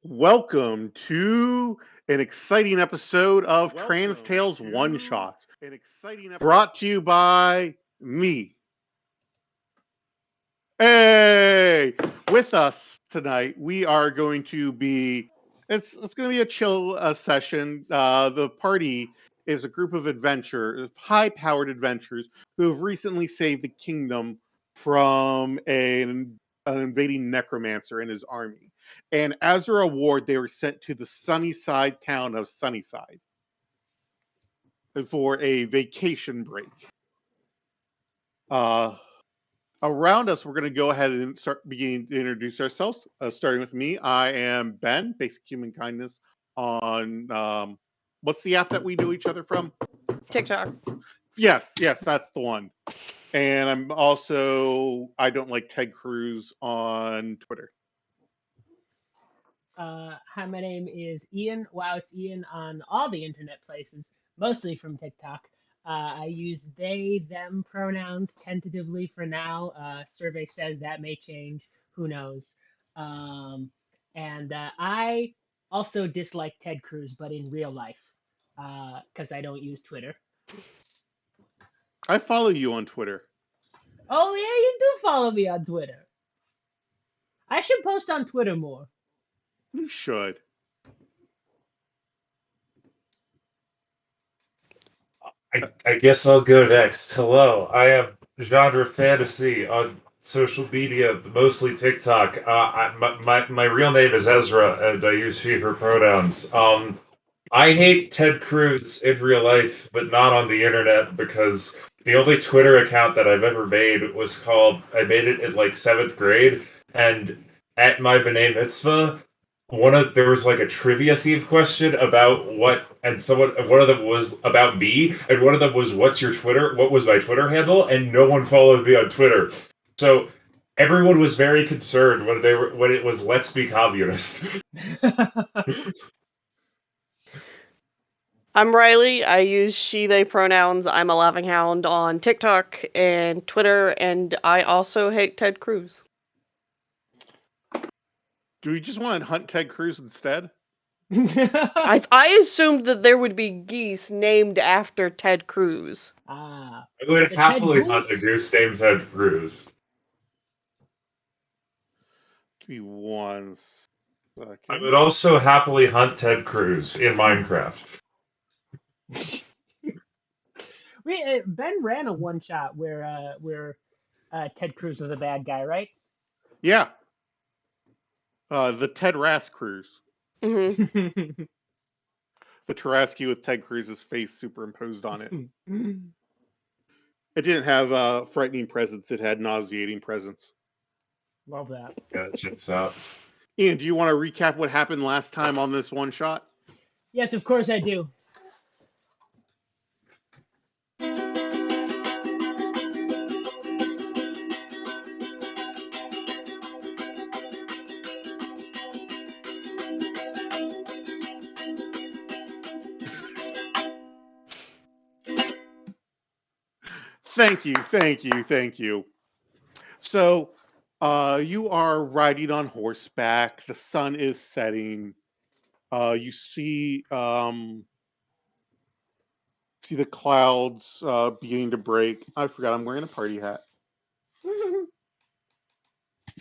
Welcome to an exciting episode of Trans Tales One Shots. Brought to you by me. Hey! With us tonight, we are going to be. It's going to be a chill session. The party is a group of high-powered adventurers who have recently saved the kingdom from an invading necromancer and his army. And as a reward, they were sent to the Sunnyside town of Sunnyside for a vacation break. Uh, Around us, we're going to go ahead and start beginning to introduce ourselves. Starting with me, I am Ben, Basic Human Kindness on what's the app that we know each other from? TikTok. Yes, that's the one. And I don't like Ted Cruz on Twitter. Hi, my name is Ian. Wow, it's Ian on all the internet places, mostly from TikTok. I use they, them pronouns tentatively for now. Survey says that may change. Who knows? And I also dislike Ted Cruz, but in real life, because I don't use Twitter. I follow you on Twitter. Oh, yeah, you do follow me on Twitter. I should post on Twitter more. You should. I guess I'll go next. Hello, I am Genre Fantasy on social media, mostly TikTok. My real name is Ezra, and I use she, her pronouns. I hate Ted Cruz in real life, but not on the internet because the only Twitter account that I've ever made was called, I made it in like seventh grade, and at my B'nai Mitzvah, there was like a trivia themed question about one of them was about me, and one of them was what was my Twitter handle, and no one followed me on Twitter. So everyone was very concerned when it was let's be communist. I'm Riley. I use she, they pronouns. I'm a laughing hound on TikTok and Twitter, and I also hate Ted Cruz. Do we just want to hunt Ted Cruz instead? I assumed that there would be geese named after Ted Cruz. Ah, I would The happily Ted hunt a Goose? goose named Ted Cruz. Give me one second. I would also happily hunt Ted Cruz in Minecraft. Ben ran a one shot where Ted Cruz was a bad guy, right? Yeah. The Ted Rass Cruz. hmm The Tarrasque with Ted Cruz's face superimposed on it. It didn't have frightening presence, it had nauseating presence. Love that. Yeah, that checks out. Ian, do you want to recap what happened last time on this one shot? Yes, of course I do. Thank you. So, you are riding on horseback. The sun is setting. You see the clouds beginning to break. I forgot I'm wearing a party hat.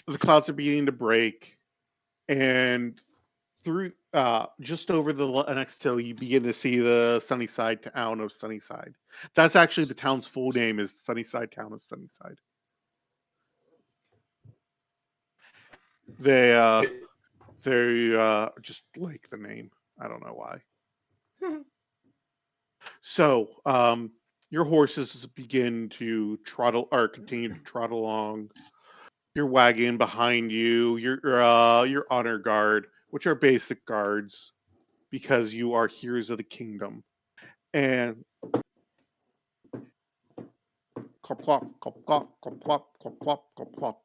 The clouds are beginning to break, and through just over the next hill, you begin to see the Sunnyside town of Sunnyside. That's actually the town's full name is Sunnyside town of Sunnyside. They just like the name. I don't know why. So your horses begin to continue to trot along. Your wagon behind you, your honor guard, which are basic guards, because you are heroes of the kingdom. And clop clop clop clop clop clop clop clop clop clop.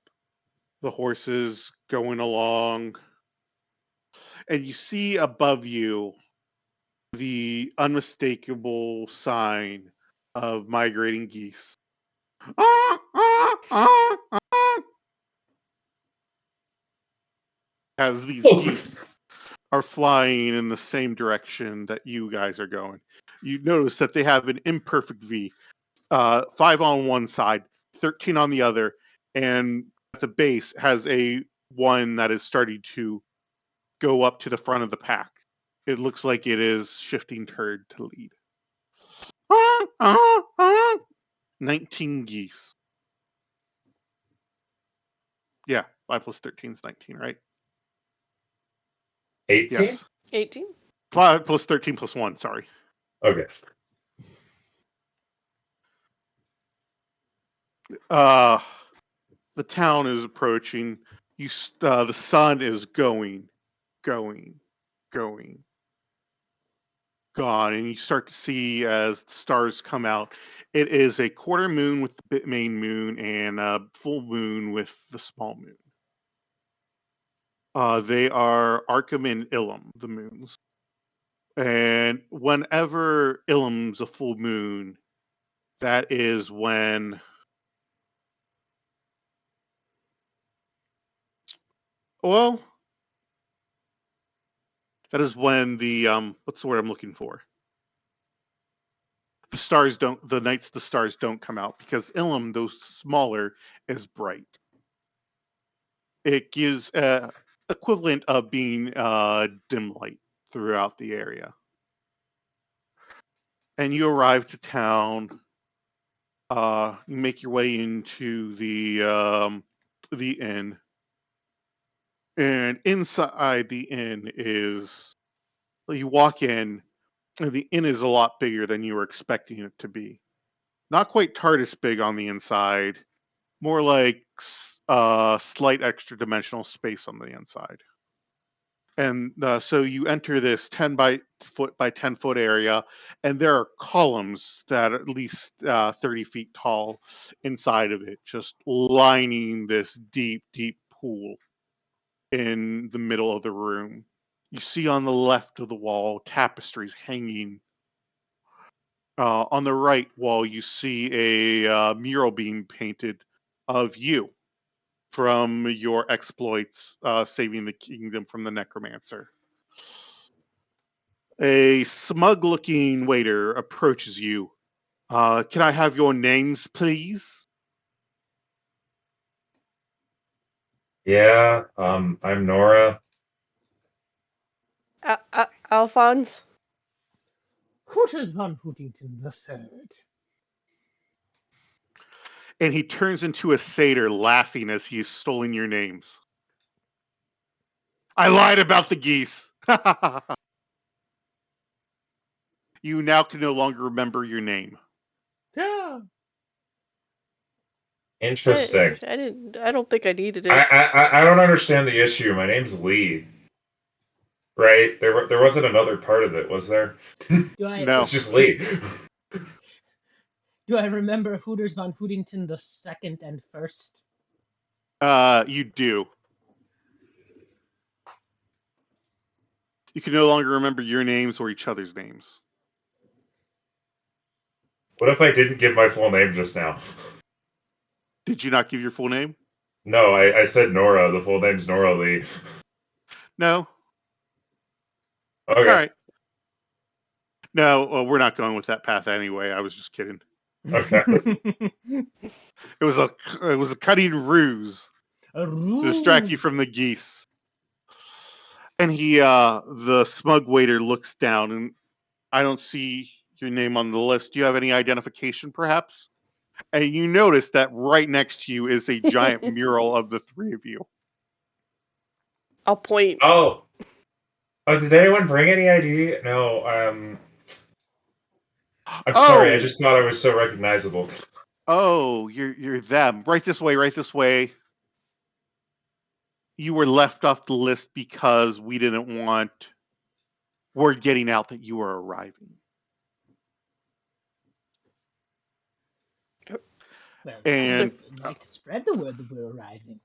The horses going along, and you see above you the unmistakable sign of migrating geese. Ah, ah, ah, ah. As these geese are flying in the same direction that you guys are going. You notice that they have an imperfect V, 5 on one side, 13 on the other, and at the base has a one that is starting to go up to the front of the pack. It looks like it is shifting turd to lead. 19 geese. Yeah, 5 plus 13 is 19, right? 18? Yes. 18. 5 plus 13 plus 1, sorry. Okay. The town is approaching. The sun is going, gone, and you start to see as the stars come out. It is a quarter moon with the main moon and a full moon with the small moon. They are Arkham and Ilum, the moons. And whenever Ilum's a full moon, that is when well, that is when the what's the word I'm looking for? The stars don't come out because Ilum, though smaller, is bright. It gives equivalent of being dim light throughout the area. And you arrive to town. You make your way into the inn, and inside the inn is you walk in, and the inn is a lot bigger than you were expecting it to be. Not quite TARDIS big on the inside, more like slight extra dimensional space on the inside. And so you enter this 10 by 10 foot area, and there are columns that are at least 30 feet tall inside of it, just lining this deep, deep pool in the middle of the room. You see on the left of the wall tapestries hanging. On the right wall, you see a mural being painted of you from your exploits saving the kingdom from the necromancer. A smug-looking waiter approaches you. Can I have your names, please? Yeah, I'm Nora. Alphonse? Hooters von Hootington the Third. And he turns into a satyr, laughing as he's stolen your names. I lied about the geese. You now can no longer remember your name. Yeah. Interesting. I don't think I needed I, it. I don't understand the issue. My name's Lee. Right? There wasn't another part of it, was there? Do I No. It's just Lee. do I remember Hooters von Hootington the Second and First? You do. You can no longer remember your names or each other's names. What if I didn't give my full name just now? Did you not give your full name? No, I said Nora. The full name's Nora Lee. No? Okay. All right. No, well, we're not going with that path anyway. I was just kidding. Okay. It was a cutting ruse A to distract you from the ruse. geese. And the smug waiter looks down, and I don't see your name on the list. Do you have any identification, perhaps? And you notice that right next to you is a giant mural of the three of you. I'll point. Oh. Oh, did anyone bring any ID? No, I'm sorry, I just thought I was so recognizable. Oh, you're them. Right this way, right this way. You were left off the list because we didn't want word getting out that you were arriving. Well, And I'd like to spread the word that we're arriving.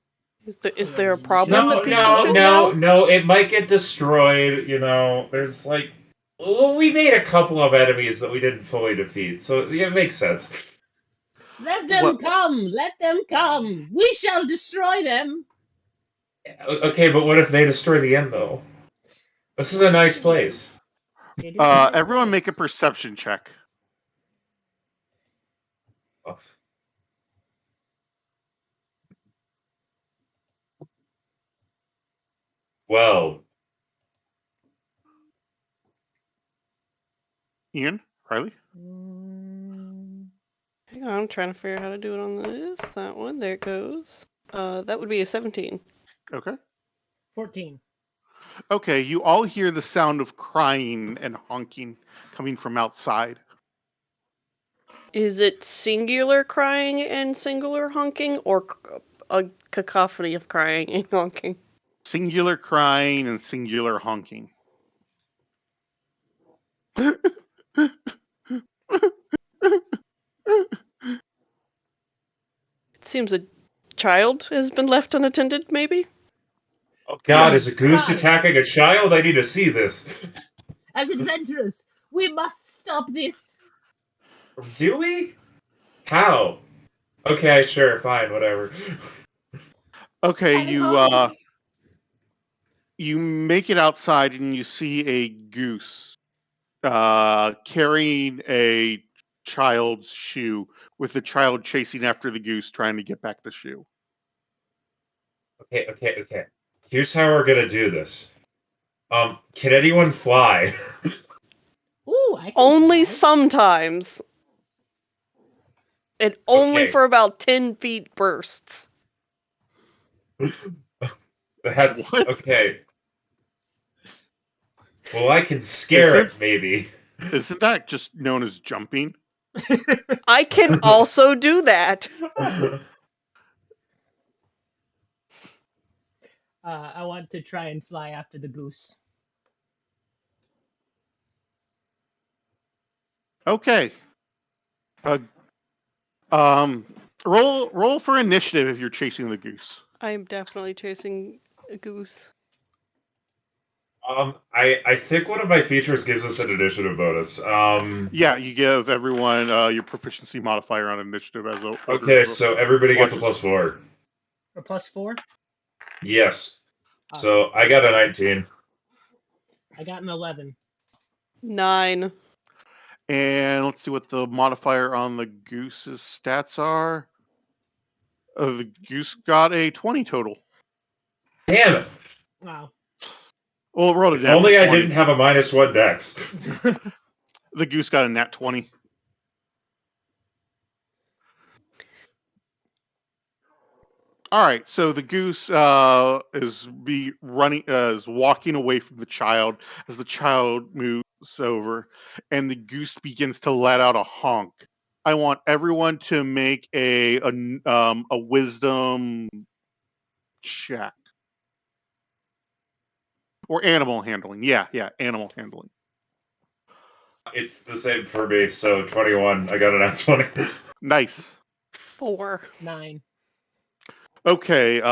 Is there a You problem should that No, people no, should no, know? no, it might get destroyed, you know. There's like well, we made a couple of enemies that we didn't fully defeat, so yeah, it makes sense. Let them what? come! Let them come! We shall destroy them! Okay, but what if they destroy the end though? This is a nice place. It is a nice Everyone make a place. perception check. Well, Ian, Riley. Hang on, I'm trying to figure out how to do it on this. That one, there it goes. That would be a 17. Okay. 14. Okay, you all hear the sound of crying and honking coming from outside. Is it singular crying and singular honking, or a cacophony of crying and honking? Singular crying and singular honking. It seems a child has been left unattended, maybe? oh God, is Please a goose cry. attacking a child? I need to see this. As adventurers, we must stop this. Do we? How? Okay, sure, fine, whatever. Okay, Head home. you make it outside and you see a goose carrying a child's shoe, with the child chasing after the goose trying to get back the shoe. Okay. Here's how we're gonna do this. Can anyone fly? Ooh, I can Only fly. sometimes. And only Okay. for about 10 feet bursts. That's What? okay. Well, I can scare Isn't it, maybe. isn't that just known as jumping? I can also do that. I want to try and fly after the goose. Okay. Uh, roll for initiative if you're chasing the goose. I am definitely chasing a goose. I think one of my features gives us an initiative bonus. Yeah, you give everyone your proficiency modifier on initiative as a order Okay, of so everybody gets a watches. +4. Or +4? Yes. Awesome. So I got a 19. I got an 11. 9. And let's see what the modifier on the goose's stats are. The goose got a 20 total. Damn it! Wow. Well, rolled a If natural only I 20. didn't have a -1 dex. The goose got a nat 20. All right, so the goose is walking away from the child as the child moves over, and the goose begins to let out a honk. I want everyone to make a wisdom check or animal handling. Yeah, animal handling. It's the same for me, so 21. I got a nat 20. Nice. 4. 9. Okay,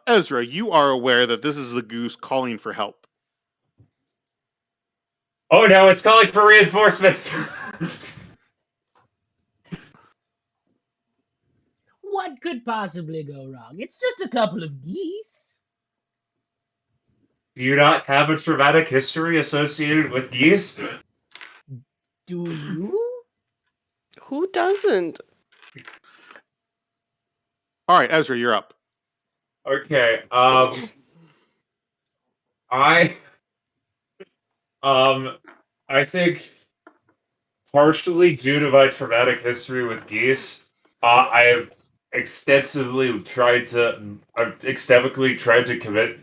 Ezra, you are aware that this is the goose calling for help. Oh no, it's calling for reinforcements! What could possibly go wrong? It's just a couple of geese. Do you not have a traumatic history associated with geese? Do you? Who doesn't? All right, Ezra, you're up. Okay, I I think partially due to my traumatic history with geese, I have extensively tried to commit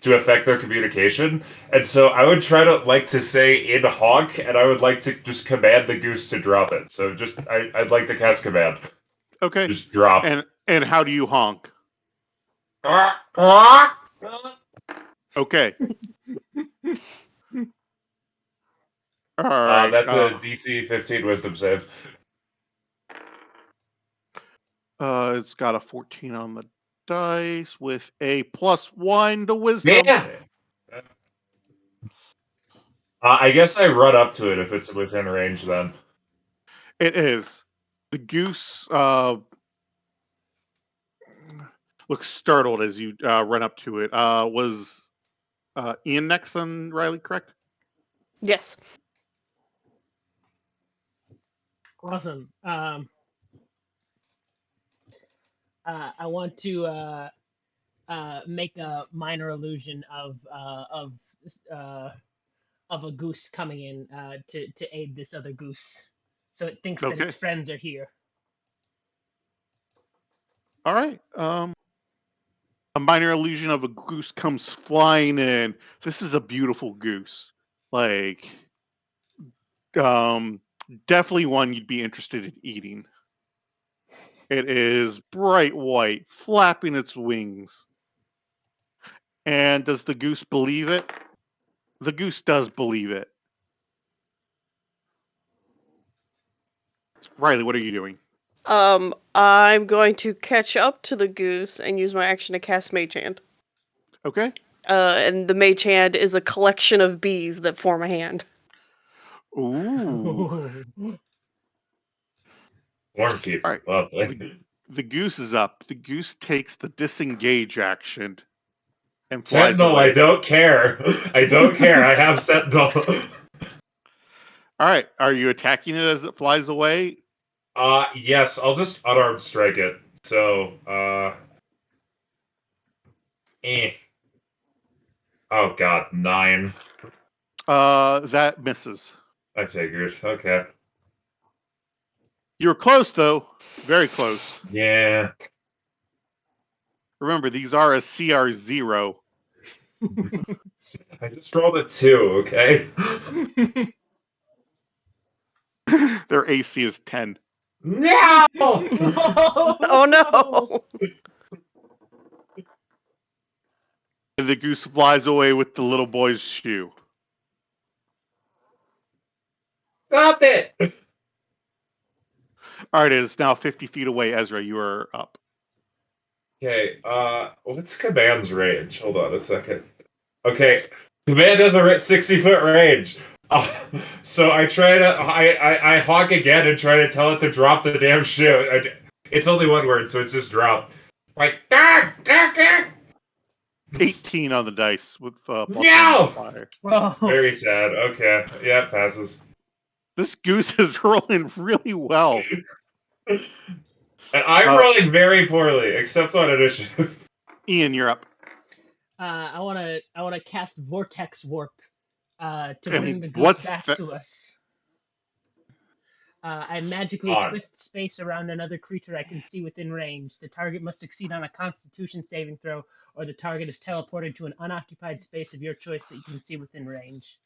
to affect their communication, and so I would try to like to say in honk, and I would like to just command the goose to drop it. So I'd like to cast command. Okay. Just drop. And how do you honk? Okay. All right. That's a DC 15 Wisdom save. It's got a 14 on the dice with a +1 to wisdom. Yeah. I guess I run up to it if it's within range then. It is. The goose looks startled as you run up to it. Ian next, then Riley, correct? Yes. Awesome. I want to make a minor illusion uh, of a goose coming in to aid this other goose, so it thinks that its Okay. friends are here. All right. A minor illusion of a goose comes flying in. This is a beautiful goose. Like, um, definitely one you'd be interested in eating. It is bright white, flapping its wings. And does the goose believe it? The goose does believe it. Riley, what are you doing? I'm going to catch up to the goose and use my action to cast Mage Hand. Okay. And the Mage Hand is a collection of bees that form a hand. Ooh. Warm people. All right. Lovely. The goose is up. The goose takes the disengage action and flies Sentinel, away. I don't care. I don't care. I have Sentinel. All right. Are you attacking it as it flies away? Yes, I'll just unarmed strike it. So, Oh god, 9. That misses. I figured. Okay. You're close, though. Very close. Yeah. Remember, these are a CR0. I just rolled a 2, okay? Their AC is 10. No! Oh no! And the goose flies away with the little boy's shoe. Stop it! All right, it is now 50 feet away. Ezra, you are up. Okay, what's Command's range? Hold on a second. Okay, Command has a 60-foot range. So I try to, I honk again and try to tell it to drop the damn shoe. It's only one word, so it's just drop. Like, 18 on the dice with plus No! 1 modifier. Oh, Very sad. Okay, yeah, it passes. This goose is rolling really well. And I'm rolling very poorly, except on initiative. Ian, you're up. I wanna cast Vortex Warp to And bring the goose what's back that? to us. I magically On. twist space around another creature I can see within range. The target must succeed on a Constitution saving throw, or the target is teleported to an unoccupied space of your choice that you can see within range.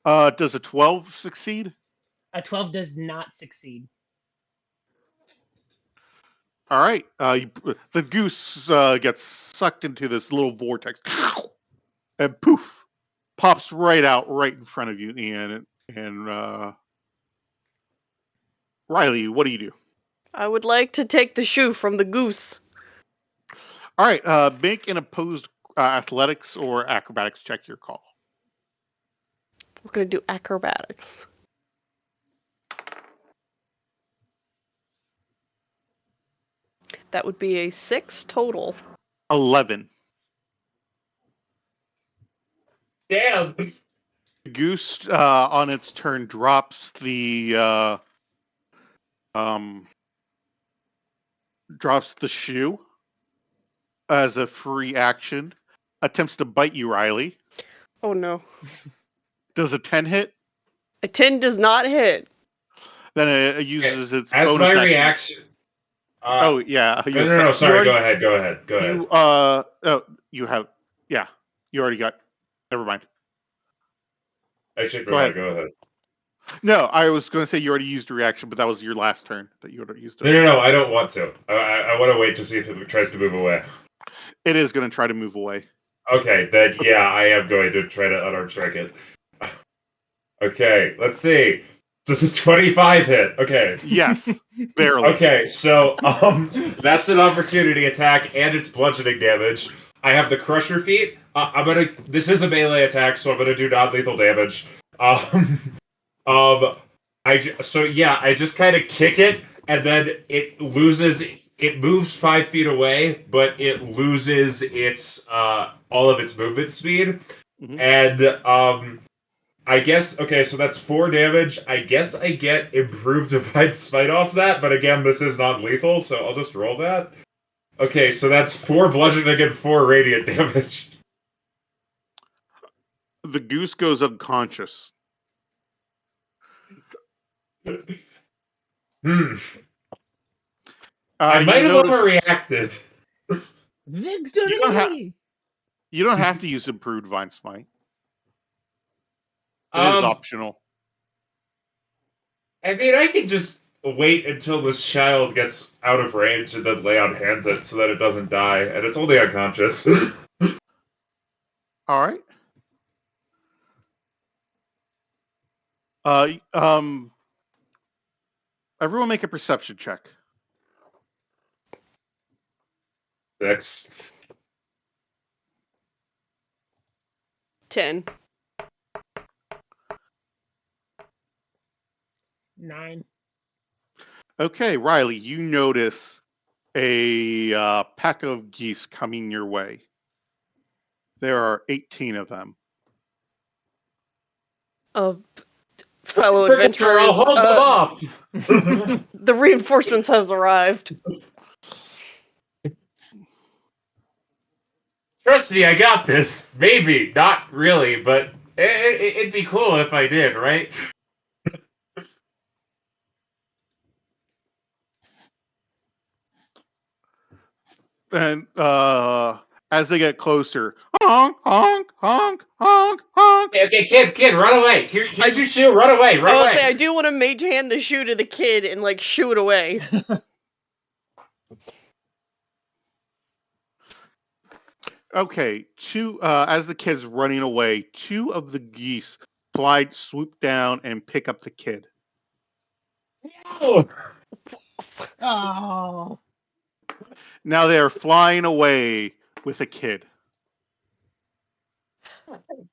Does a 12 succeed? A 12 does not succeed. All right. The goose gets sucked into this little vortex, and poof, pops right out right in front of you, Ian. And Riley, what do you do? I would like to take the shoe from the goose. All right. Make an opposed athletics or acrobatics check. Your call. We're gonna do acrobatics. That would be a 6 total. 11. Damn! The goose, on its turn, drops the shoe as a free action. Attempts to bite you, Riley. Oh no. Does a 10 hit? A 10 does not hit. Then it uses its As bonus my action. reaction. Oh yeah. No, sorry. Go ahead. Go ahead. You have. Yeah. You already got. Never mind. Actually, Go ahead. Go ahead. No, I was going to say you already used a reaction, but that was your last turn that you already used. No, I don't want to. I want to wait to see if it tries to move away. It is going to try to move away. Okay, then yeah, I am going to try to unarmed strike it. Okay, let's see. This is 25 hit. Okay. Yes, barely. Okay, so that's an opportunity attack and it's bludgeoning damage. I have the Crusher feat. This is a melee attack, so I'm gonna do non-lethal damage. I just kind of kick it, and then it loses it moves 5 feet away, but it loses its all of its movement speed. Mhm. And I guess okay, so that's 4 damage. I guess I get improved divine smite off that, but again, this is not lethal, so I'll just roll that. Okay, so that's 4 bludgeoning and 4 radiant damage. The goose goes unconscious. Hmm. I You might have notice overreacted. Victory! you don't have to use improved divine smite. It is Um, optional. I mean, I can just wait until this child gets out of range and then lay on hands it so that it doesn't die, and it's only unconscious. All right. Everyone make a perception check. 6. 10. 9. Okay, Riley, you notice a pack of geese coming your way. There are 18 of them. Fellow Friggin' girl, adventurers, hold them off! the reinforcements has arrived. Trust me, I got this. Maybe, not really, but it'd be cool if I did, right? And as they get closer, honk, honk, honk, honk, honk. Okay, kid, run away. Here's your shoe. Run away, run away. I do want to mage hand the shoe to the kid and like shoo it away. Okay, as the kid's running away, 2 of the geese swoop down and pick up the kid. No. Oh. Now they are flying away with a kid.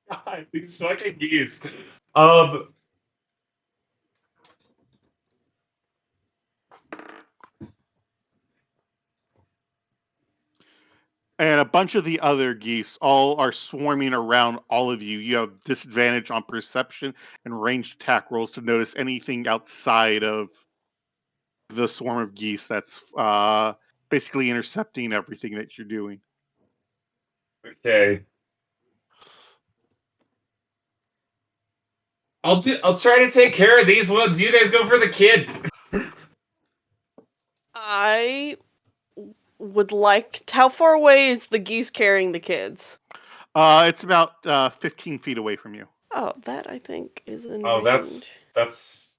God, these fucking geese. And a bunch of the other geese all are swarming around all of you. You have disadvantage on perception and ranged attack rolls to notice anything outside of the swarm of geese that's basically intercepting everything that you're doing. Okay. I'll try to take care of these ones. You guys go for the kid. I would like. How far away is the geese carrying the kids? It's about 15 feet away from you. Oh, that I think is in Oh, range. that's.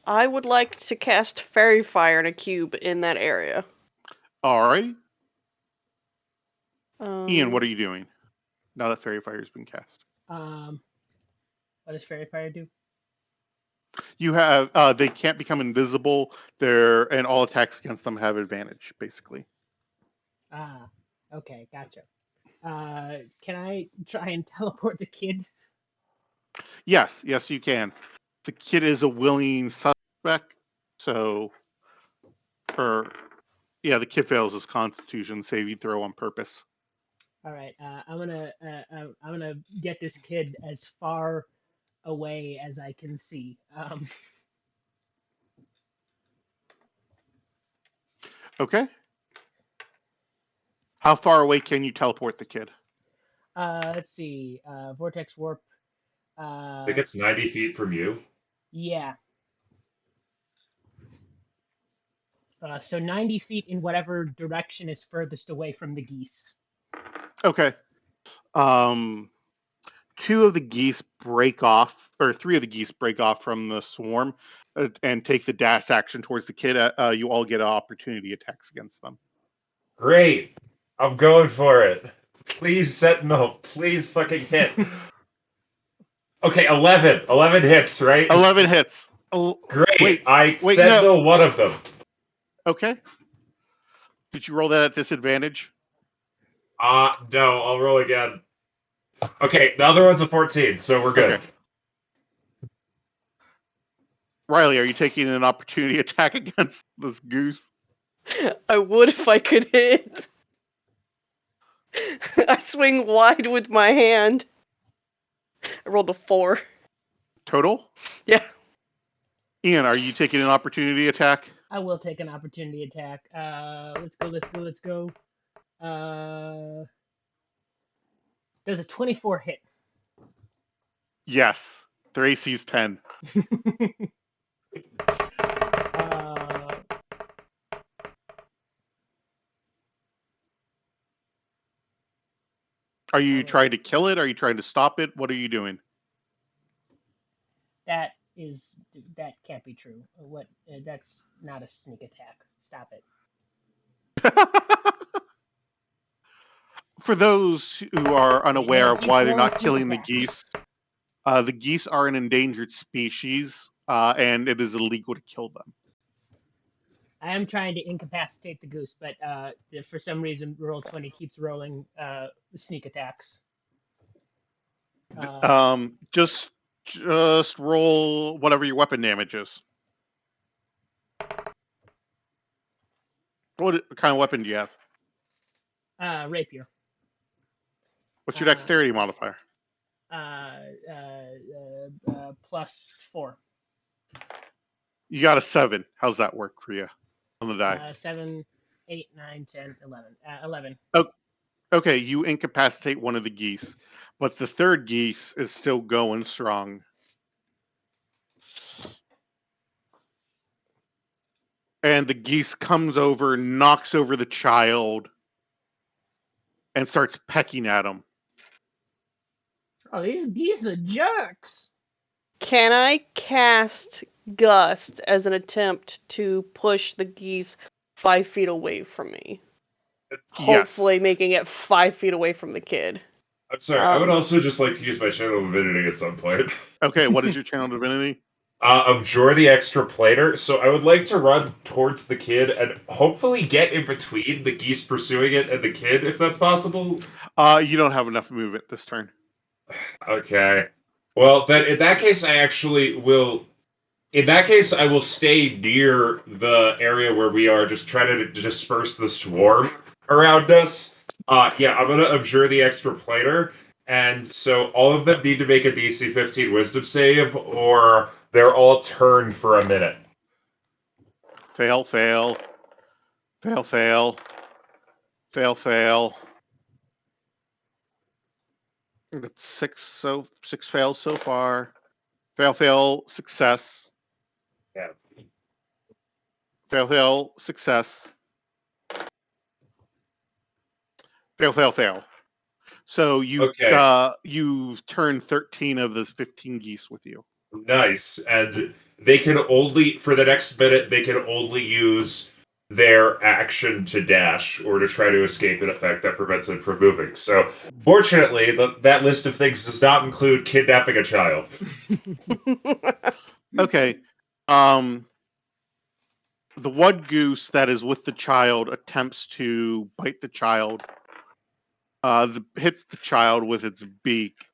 I would like to cast Fairy Fire in a cube in that area. Alrighty. Ian, what Um, are you doing now that Fairy Fire has been cast? What does Fairy Fire do? You have they can't become invisible. And all attacks against them have advantage, basically. Ah, okay, gotcha. Can I try and teleport the kid? Yes, you can. The kid is a willing suspect, so the kid fails his Constitution saving throw on purpose. All right, I'm gonna get this kid as far away as I can see. Okay. How far away can you teleport the kid? Let's see. Vortex warp. I think it's 90 feet from you. Yeah. So 90 feet in whatever direction is furthest away from the geese. Okay. 2 of the geese break off, or 3 of the geese break off from the swarm and take the dash action towards the kid. You all get opportunity attacks against them. Great. I'm going for it. Please, Sentinel. Please fucking hit. Okay, 11. 11 hits, right? 11 hits. Great. Wait, Sentinel one of them. Okay. Did you roll that at disadvantage? No, I'll roll again. Okay, the other one's a 14, so we're good. Okay. Riley, are you taking an opportunity attack against this goose? I would if I could hit. I swing wide with my hand. I rolled a 4. Total? Yeah. Ian, are you taking an opportunity attack? I will take an opportunity attack. Let's go. Does a 24 hit? Yes. Their AC's 10. uh, Are you trying to kill it? Are you trying to stop it? What are you doing? that can't be true. What? That's not a sneak attack. Stop it. For those who are unaware He of keeps why they're rolling not sneak killing attacks. the geese are an endangered species, and it is illegal to kill them. I am trying to incapacitate the goose, but for some reason, Roll20 keeps rolling sneak attacks. Just roll whatever your weapon damage is. What kind of weapon do you have? Rapier. What's your dexterity modifier? +4. You got a 7. How's that work for you on the die? 7, 8, 9, 10, 11. 11. Okay, you incapacitate one of the geese, but the third geese is still going strong. And the geese comes over, knocks over the child, and starts pecking at him. Oh, these geese are jerks. Can I cast Gust as an attempt to push the geese 5 feet away from me? Hopefully making it 5 feet away from the kid. I'm sorry, I would also just like to use my channel divinity at some point. Okay, what is your channel divinity? Abjure the extra plater. So I would like to run towards the kid and hopefully get in between the geese pursuing it and the kid, if that's possible. You don't have enough movement this turn. Okay. Well, then in that case, I actually will. In that case, I will stay near the area where we are, just trying to disperse the swarm around us. Yeah, I'm gonna abjure the extra plater, and so all of them need to make a DC 15 Wisdom save, or they're all turned for a minute. Fail, fail. Fail, fail. Fail, fail. That's 6 fails so far. Fail, fail, success. Yeah. Fail, fail, success. Fail, fail, fail. So you you've turned 13 of the 15 geese with you. Nice. And they can only, for the next minute, they can only use their action to dash or to try to escape an effect that prevents it from moving. So, fortunately, that list of things does not include kidnapping a child. Okay. The one goose that is with the child attempts to bite the child. Hits the child with its beak,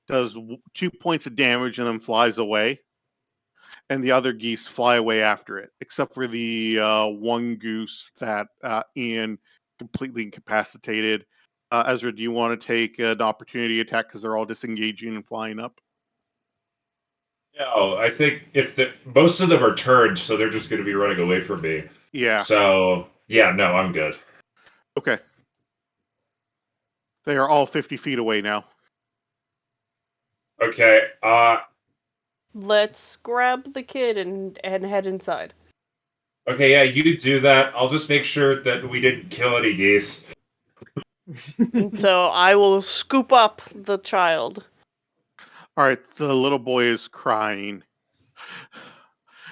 does 2 points of damage, and then flies away. And the other geese fly away after it, except for the one goose that Ian completely incapacitated. Ezra, do you want to take an opportunity attack because they're all disengaging and flying up? No, I think most of them are turned, so they're just going to be running away from me. Yeah. So, yeah, no, I'm good. Okay. They are all 50 feet away now. Okay, Let's grab the kid and head inside. okay, yeah, you do that. I'll just make sure that we didn't kill any geese. And so I will scoop up the child. All right, the little boy is crying.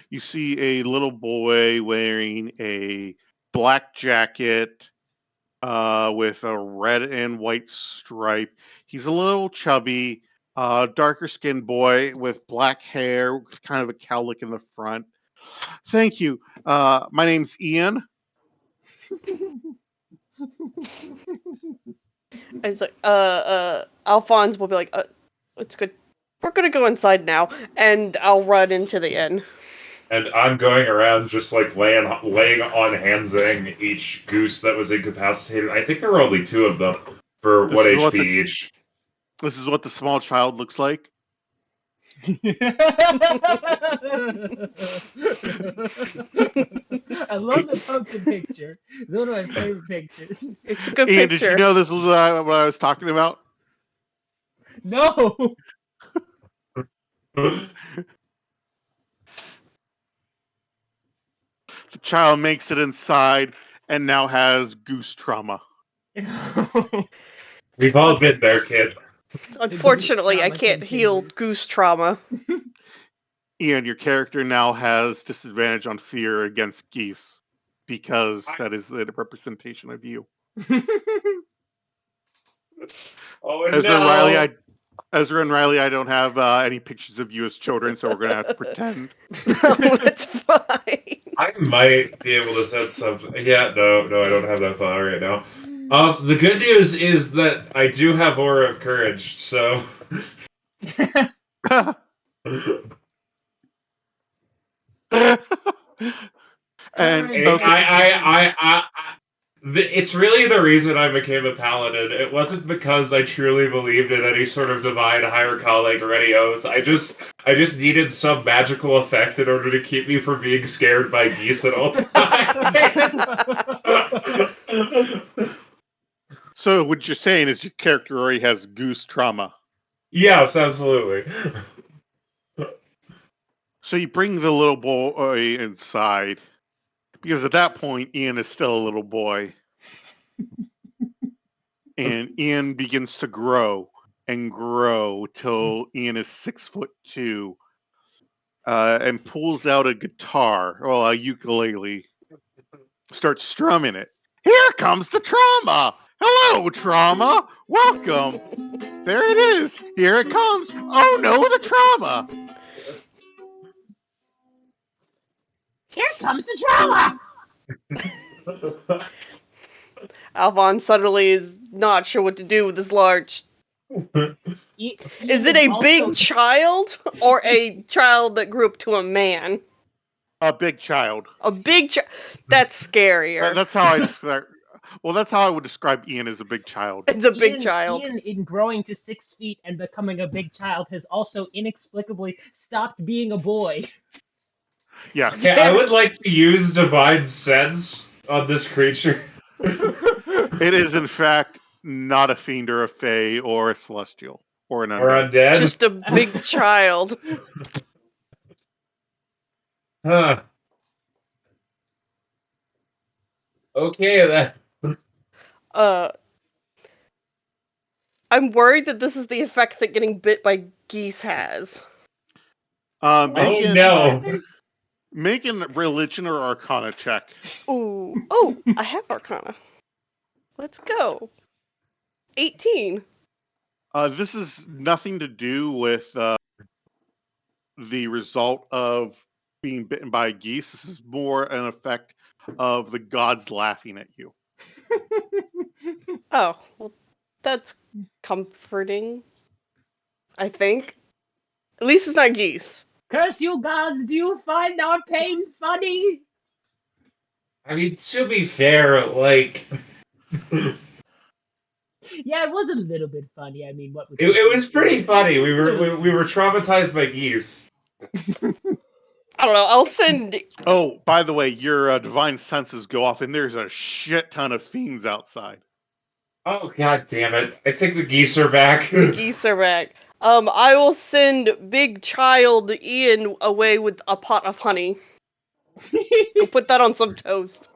You see a little boy wearing a black jacket with a red and white stripe. He's a little chubby, darker skinned boy with black hair, with kind of a cowlick in the front. Thank you. My name's Ian. And it's like, Alphonse will be like, it's good. We're gonna go inside now, and I'll run into the inn. and I'm going around just like laying on handsing each goose that was incapacitated. I think there were only 2 of them for This 1 is what HP the each. this is what the small child looks like. I love the pumpkin picture. It's one of my favorite pictures. It's a good Ian, did you picture. know this is what I was talking about? No. The child makes it inside and now has goose trauma. We've all been there, kid. Unfortunately, I trauma can't heal continues. goose trauma. Ian, your character now has disadvantage on fear against geese because that is the representation of you. Oh Ezra and Riley, no! Ezra and Riley, I don't have any pictures of you as children, so we're gonna have to pretend. No, that's fine. I might be able to set something. Yeah, no, I don't have that thought right now. The good news is that I do have Aura of Courage, so. And Courage okay, It's really the reason I became a paladin. It wasn't because I truly believed in any sort of divine higher calling or any oath. I just needed some magical effect in order to keep me from being scared by geese at all times. so what you're saying is your character already has goose trauma. Yes, absolutely. So you bring the little boy inside, because at that point Ian is still a little boy. And Ian begins to grow and grow till Ian is 6'2", and pulls out a guitar, or a ukulele, starts strumming it. Here comes the trauma! Hello, trauma! Welcome! There it is! Here it comes! Oh no, the trauma! Here comes the trauma! Alvon suddenly is not sure what to do with this large. Is it a big child or a child that grew up to a man? A big child. A big child. That's scarier. That's how I describe. Well, that's how I would describe Ian as a big child. It's a big child. Ian, in growing to 6 feet and becoming a big child, has also inexplicably stopped being a boy. Yes. Okay, I would like to use Divine Sense on this creature. It is, in fact, not a fiend or a fae or a celestial or an Or undead. undead. Just a big child. Huh. Okay, then. I'm worried that this is the effect that getting bit by geese has. Making religion or arcana check. Ooh. Oh, I have arcana. Let's go. 18. This is nothing to do with the result of being bitten by a geese. This is more an effect of the gods laughing at you. Oh, well, that's comforting. I think. At least it's not geese. Curse you gods, do you find our pain funny? I mean, to be fair, like... Yeah, it was a little bit funny. I mean, what was It was pretty funny. We were traumatized by geese. I don't know. I'll send. Oh, by the way, your divine senses go off, and there's a shit ton of fiends outside. Oh, god damn it. I think the geese are back. The geese are back. I will send big child Ian away with a pot of honey. Go put that on some toast.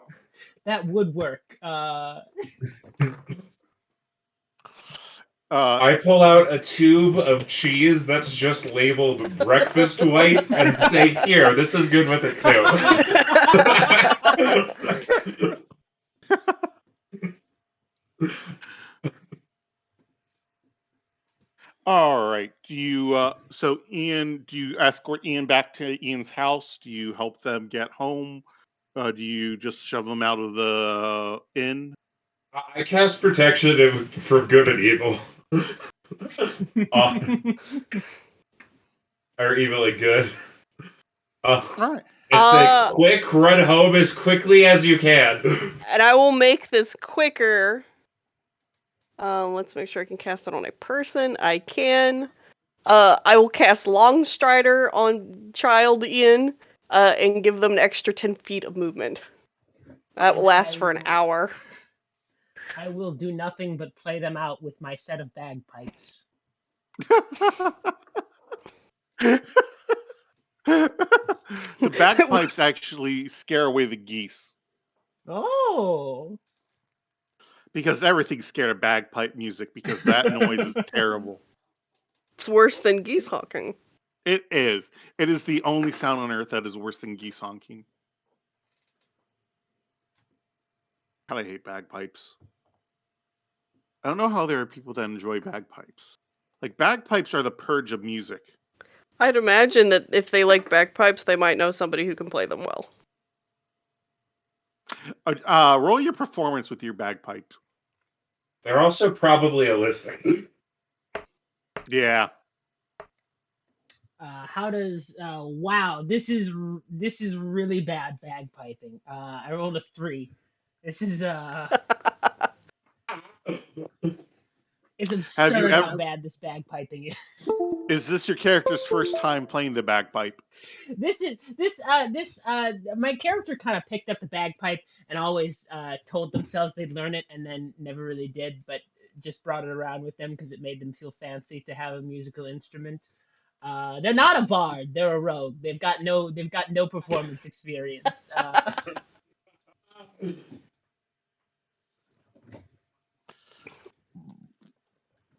That would work. I pull out a tube of cheese that's just labeled breakfast white and say, here, this is good with it too. All right. Do you so Ian, do you escort Ian back to Ian's house? Do you help them get home? Do you just shove them out of the inn? I cast protection for good and evil. Or evil and good. All right. It's a quick run home as quickly as you can. And I will make this quicker. Let's make sure I can cast it on a person. I can. I will cast Longstrider on Child Ian, and give them an extra 10 feet of movement. That will last for an hour. I will do nothing but play them out with my set of bagpipes. The bagpipes actually scare away the geese. Oh. Because everything's scared of bagpipe music because that noise is terrible. It's worse than geese honking. It is. It is the only sound on earth that is worse than geese honking. God, I hate bagpipes. I don't know how there are people that enjoy bagpipes. Like, bagpipes are the purge of music. I'd imagine that if they like bagpipes, they might know somebody who can play them well. Roll your performance with your bagpipe. They're also probably a listener. Yeah. How does wow, this is really bad bagpiping. I rolled a 3. This is it's absurd how bad this bagpiping is. Is this your character's first time playing the bagpipe? My character kind of picked up the bagpipe and always told themselves they'd learn it and then never really did, but just brought it around with them because it made them feel fancy to have a musical instrument. They're not a bard; they're a rogue. They've got no performance experience.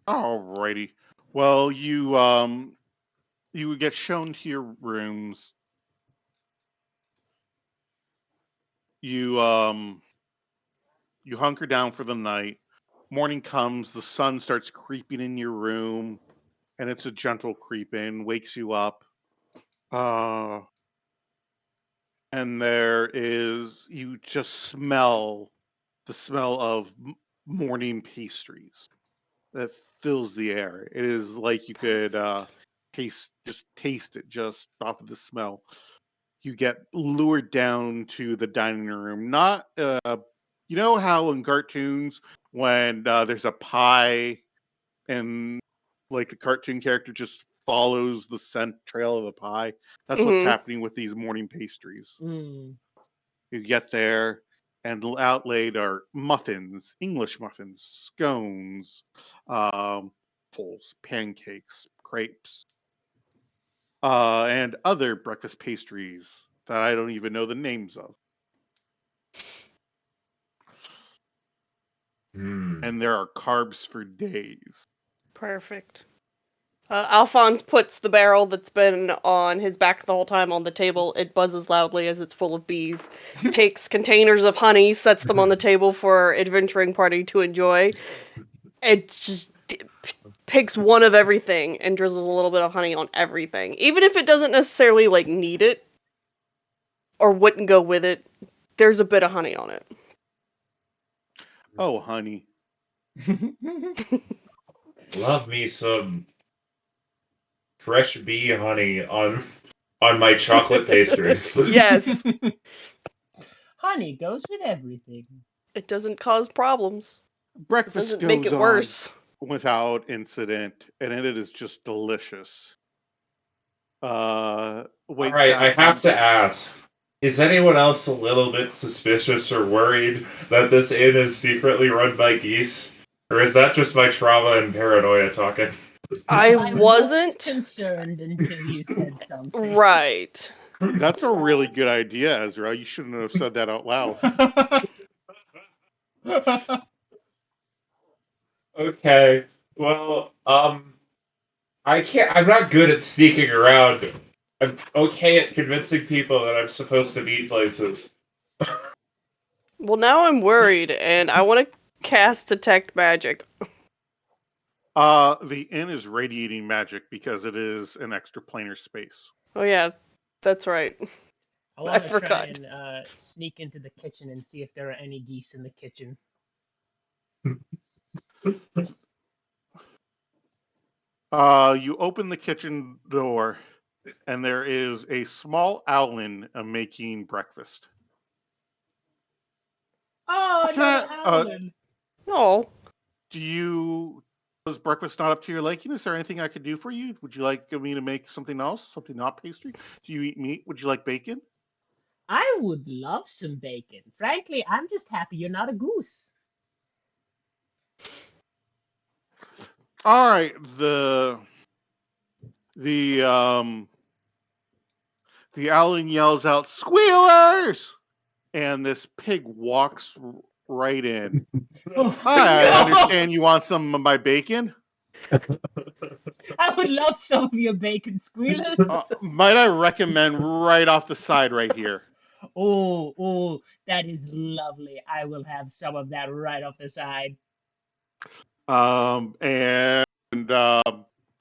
Alrighty. Well, you get shown to your rooms. You hunker down for the night. Morning comes, the sun starts creeping in your room, and it's a gentle creep in, wakes you up. And you just smell the smell of morning pastries that fills the air. It is like you could taste it just off of the smell. You get lured down to the dining room. Not, you know how in cartoons when there's a pie and like the cartoon character just follows the scent trail of the pie. That's what's happening with these morning pastries. You get there, and outlaid are muffins, English muffins, scones, waffles, pancakes, crepes, and other breakfast pastries that I don't even know the names of. And there are carbs for days. Perfect. Alphonse puts the barrel that's been on his back the whole time on the table. It buzzes loudly as it's full of bees. Takes containers of honey, sets them on the table for adventuring party to enjoy. It just picks one of everything and drizzles a little bit of honey on everything. Even if it doesn't necessarily like need it or wouldn't go with it, there's a bit of honey on it. Oh, honey. Love me some fresh bee honey on my chocolate pastries. Yes. Honey goes with everything. It doesn't cause problems. Breakfast doesn't make it worse. Without incident, and it is just delicious. All right, I have to ask. Is anyone else a little bit suspicious or worried that this inn is secretly run by geese? Or is that just my trauma and paranoia talking? I wasn't concerned until you said something. Right. That's a really good idea, Ezra. You shouldn't have said that out loud. Okay. Well, I'm not good at sneaking around. I'm okay at convincing people that I'm supposed to be places. Well, now I'm worried, and I want to cast Detect Magic. The inn is radiating magic because it is an extraplanar space. Oh yeah, that's right. I want to try and sneak into the kitchen and see if there are any geese in the kitchen. You open the kitchen door, and there is a small owlin making breakfast. Oh, Can another I, Howland. No. was breakfast not up to your liking? Is there anything I could do for you? Would you like me to make something else? Something not pastry? Do you eat meat? Would you like bacon? I would love some bacon. Frankly, I'm just happy you're not a goose. All right. The the owlin yells out, "Squealers!" And this pig walks right in. Oh, Hi, I no! understand you want some of my bacon. I would love some of your bacon squealers. Might I recommend right off the side right here? Oh, that is lovely. I will have some of that right off the side. And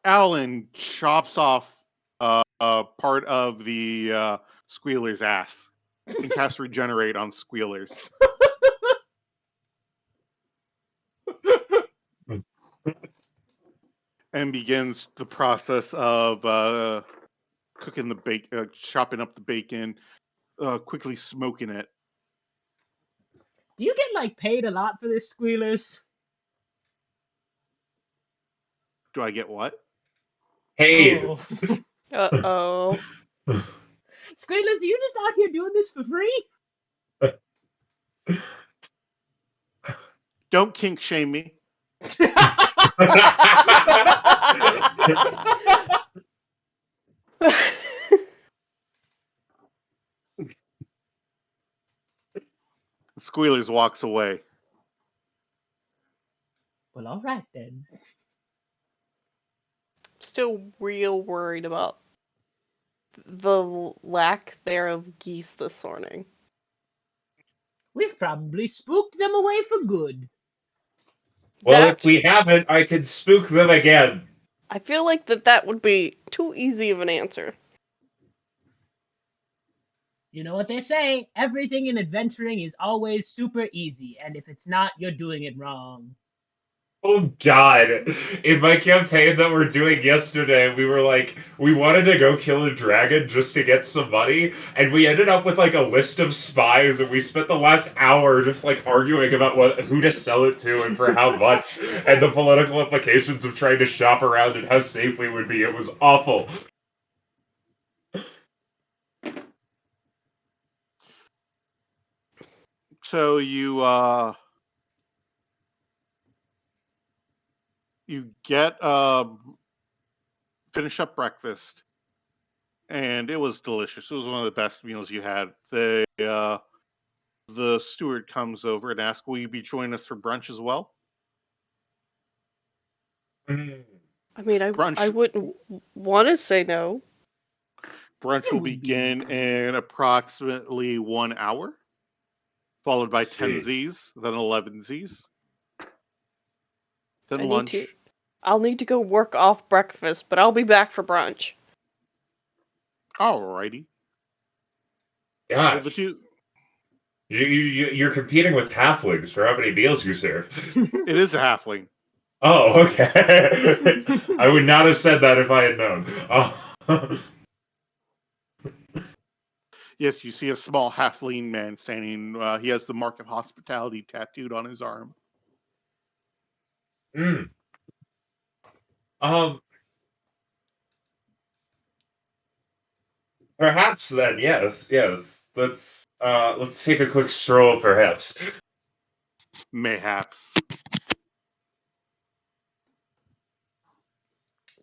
Alan chops off part of the squealer's ass and casts regenerate on squealers. And begins the process of cooking the bacon, chopping up the bacon, quickly smoking it. Do you get like paid a lot for this, squealers? Do I get what? Paid. Oh, Uh-oh. squealers, are you just out here doing this for free? Don't kink shame me. Squealers walks away. Well, all right then. Still real worried about the lack there of geese this morning. We've probably spooked them away for good. Well, That if we haven't, I could spook them again. I feel like that would be too easy of an answer. You know what they say, everything in adventuring is always super easy, and if it's not, you're doing it wrong. Oh God. In my campaign that we're doing yesterday, we were like, we wanted to go kill a dragon just to get some money, and we ended up with like a list of spies, and we spent the last hour just like arguing about who to sell it to and for how much, and the political implications of trying to shop around and how safe we would be. It was awful. So you get finish up breakfast, and it was delicious. It was one of the best meals you had. The steward comes over and asks, "Will you be joining us for brunch as well?" Mm. I mean, I Brunch wouldn't want to say no. brunch It will would be begin in approximately 1 hour, followed by 10 See. Z's, then 11 Z's, then I need to. lunch. I'll need to go work off breakfast, but I'll be back for brunch. Alrighty. Well, the Gosh. two. You're competing with halflings for how many meals you serve. It is a halfling. Oh, okay. I would not have said that if I had known. Oh. Yes, you see a small halfling man standing. He has the mark of hospitality tattooed on his arm. Mm. Um, Perhaps then, yes. Let's take a quick stroll, perhaps. Mayhaps.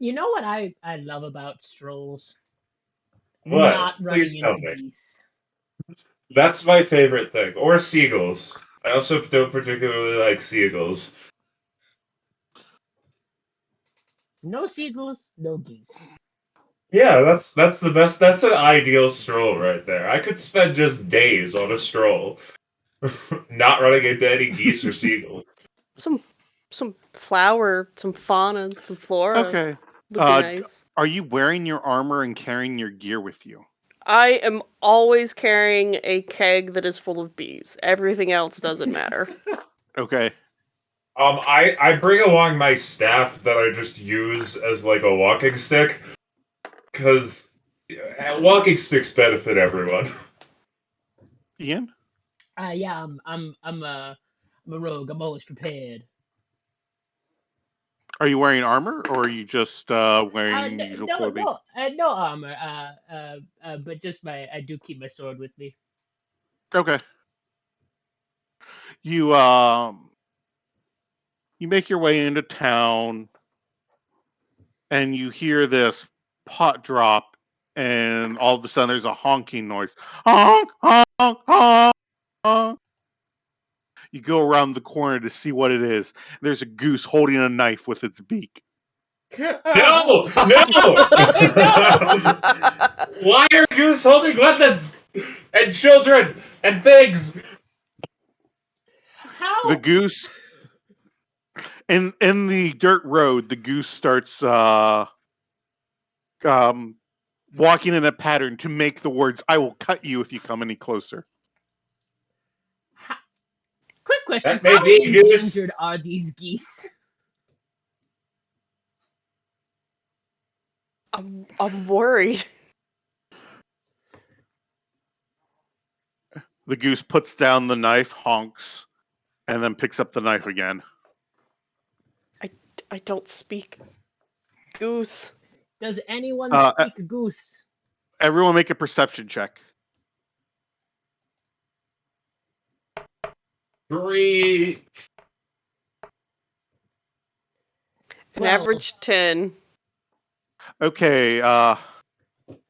You know what I love about strolls? What? Not Please running tell into me. geese. That's my favorite thing. Or seagulls. I also don't particularly like seagulls. No seagulls, no geese. Yeah, that's the best. That's an ideal stroll right there. I could spend just days on a stroll, not running into any geese or seagulls. Some flower, some fauna, and some flora Okay. would be nice. Are you wearing your armor and carrying your gear with you? I am always carrying a keg that is full of bees. Everything else doesn't matter. Okay. I bring along my staff that I just use as like a walking stick, because walking sticks benefit everyone. Ian, Yeah, I'm a rogue. I'm always prepared. are you wearing armor or are you just wearing usual No, clothing? no armor. But just I do keep my sword with me. Okay. You you make your way into town and you hear this pot drop, and all of a sudden there's a honking noise. Honk, honk, honk, honk. You go around the corner to see what it is. There's a goose holding a knife with its beak. No! No! Why are goose holding weapons? And children and things? The How? goose in the dirt road, the goose starts um, walking in a pattern to make the words "I will cut you if you come any closer." How quick question: That may how be goose. endangered are these geese? I'm worried. The goose puts down the knife, honks, and then picks up the knife again. I don't speak goose. Does anyone Uh, speak goose? Everyone make a perception check. 3. An 12. average 10. Okay,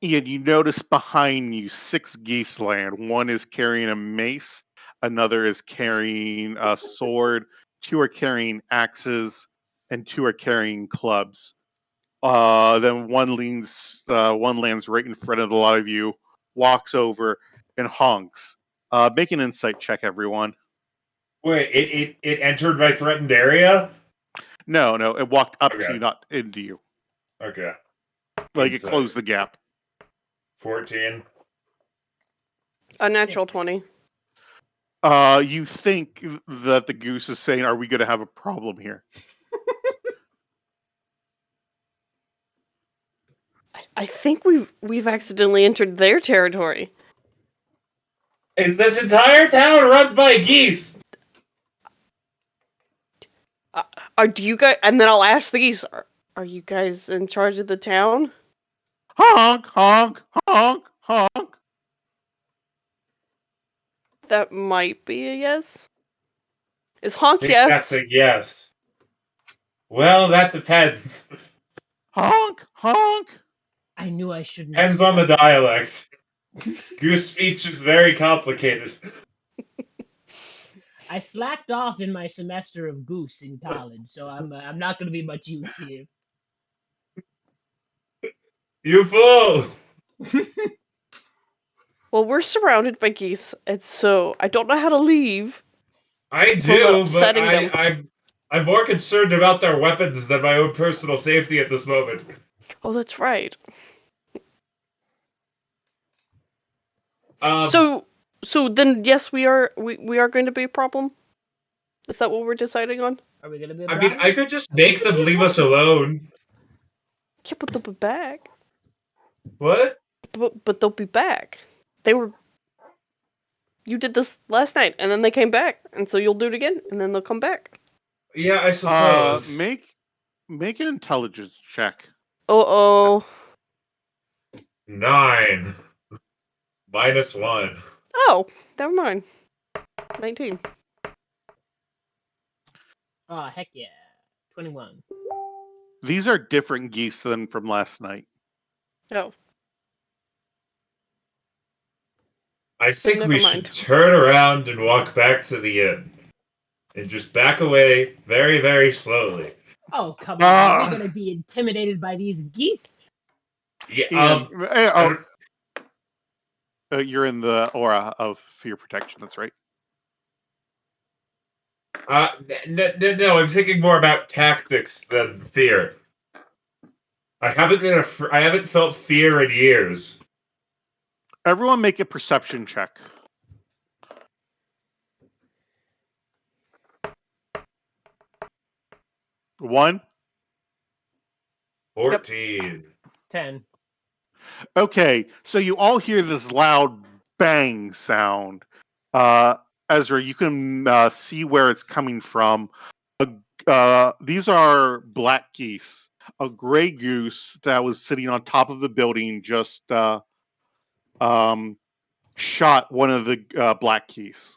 Ian, you notice behind you 6 geese land. One is carrying a mace, another is carrying a sword, 2 are carrying axes, and 2 are carrying clubs. Then one lands right in front of a lot of you, walks over and honks. Make an insight check, everyone. Wait, it entered my threatened area? No, it walked up to Okay. you, not into you. Okay. Like it Insight. closed the gap. 14. A natural 6. 20. You think that the goose is saying, "Are we going to have a problem here?" I think we've accidentally entered their territory. Is this entire town run by geese? Do you guys? And then I'll ask the geese. Are you guys in charge of the town? Honk, honk, honk, honk. That might be a yes. Is I honk think that's yes? a yes. Well, that depends. Honk, honk. I knew I shouldn't have Depends on the stepped. dialect. Goose speech is very complicated. I slacked off in my semester of goose in college, so I'm not going to be much use here. You fool! Well, we're surrounded by geese, and so I don't know how to leave I without do, but upsetting them. I'm more concerned about their weapons than my own personal safety at this moment. Oh, that's right. Um, So then yes, we are going to be a problem. Is that what we're deciding on? Are we going to be a I mean, problem? I could just We make could them be a leave us problem. alone. Yeah, but they'll be back. What? But they'll be back. They were. You did this last night, and then they came back, and so you'll do it again, and then they'll come back. Yeah, I suppose. Make an intelligence check. Oh. 9. -1. Oh, never mind. 19. Oh, heck yeah. 21. These are different geese than from last night. Oh, I think never we mind. should turn around and walk back to the inn. And just back away very, very slowly. Oh, come on. Are we going to be intimidated by these geese? Yeah, Ian, I don't, you're in the aura of fear protection. That's right. no, I'm thinking more about tactics than fear. I haven't felt fear in years. Everyone, make a perception check. 1. 14. 10. Okay, so you all hear this loud bang sound. Ezra, you can see where it's coming from. These are black geese. A gray goose that was sitting on top of the building just shot one of the black geese.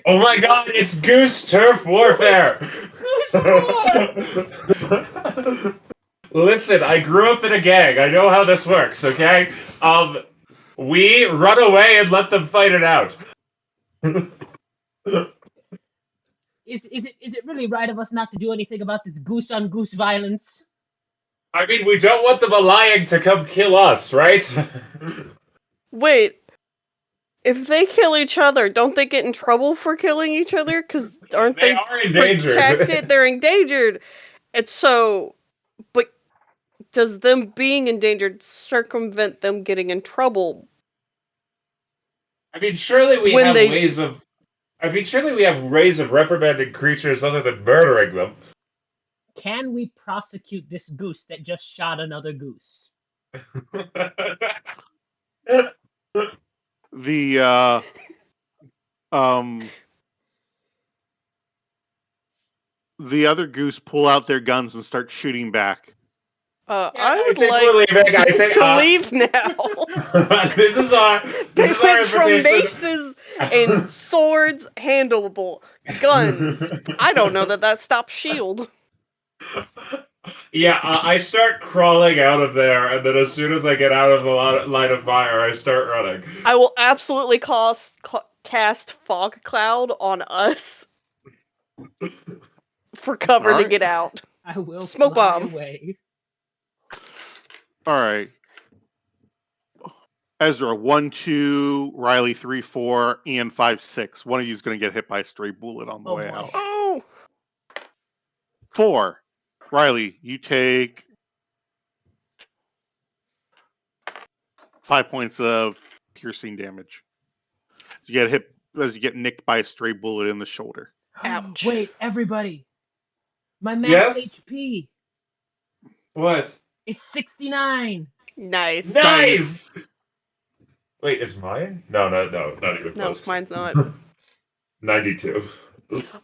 Oh my god, it's goose turf warfare! Goose war! Listen, I grew up in a gang. I know how this works, okay? We run away and let them fight it out. Is it really right of us not to do anything about this goose on goose violence? I mean, we don't want them allying to come kill us, right? Wait, if they kill each other, don't they get in trouble for killing each other? Because aren't They they are endangered. protected? They're endangered. And so, but does them being endangered circumvent them getting in trouble? I mean, surely we When have they- ways of. I mean, surely we have ways of reprimanding creatures other than murdering them. Can we prosecute this goose that just shot another goose? The the other goose pull out their guns and start shooting back. I would think like we're leaving. I think to leave now. this is our They went from invitation. maces and swords, handleable guns. I don't know that stops shield. Yeah, I start crawling out of there, and then as soon as I get out of the line of fire, I start running. I will absolutely cast fog cloud on us for cover to Alright. get out. I will Smoke fly bomb. away. All right. Ezra 1, 2, Riley 3, 4, and 5, 6. One of you is going to get hit by a stray bullet on the way boy. out. Oh, 4. Riley, you take 5 points of piercing damage. As you get nicked by a stray bullet in the shoulder. ouch. Wait, everybody. My max Yes? HP. What? It's 69. Nice. Nice! Wait, is mine? No, not even No, close. mine's not. 92.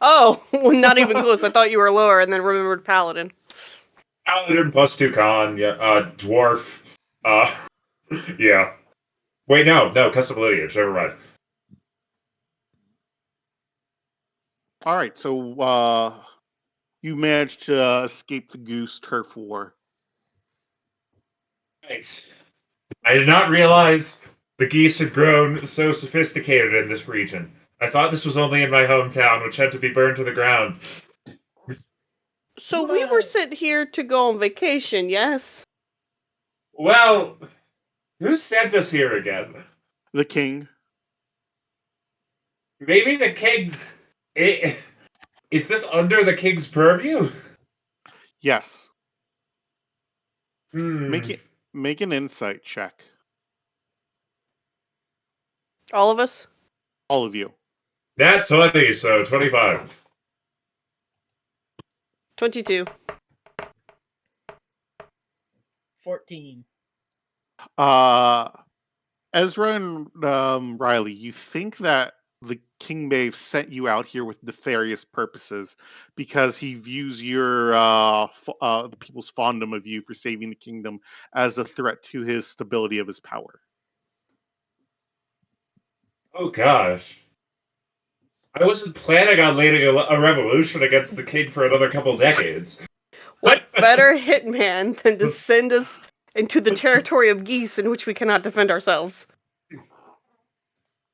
Oh, not even close. I thought you were lower and then remembered Paladin. Paladin plus 2 con, yeah, dwarf. Yeah. Wait, no, custom lineage, never mind. All right, so you managed to escape the goose turf war. Nice. I did not realize the geese had grown so sophisticated in this region. I thought this was only in my hometown, which had to be burned to the ground. So we were sent here to go on vacation, yes? Well, who sent us here again? The king. Maybe the king. Is this under the king's purview? Yes. Hmm. Make an insight check. All of us? All of you. Nat 20, so 25. 22. 14. Ezra and Riley, you think that the king may have sent you out here with nefarious purposes because he views your the people's fondom of you for saving the kingdom as a threat to his stability of his power. Oh gosh. I wasn't planning on leading a revolution against the king for another couple decades. What better hitman than to send us into the territory of geese in which we cannot defend ourselves?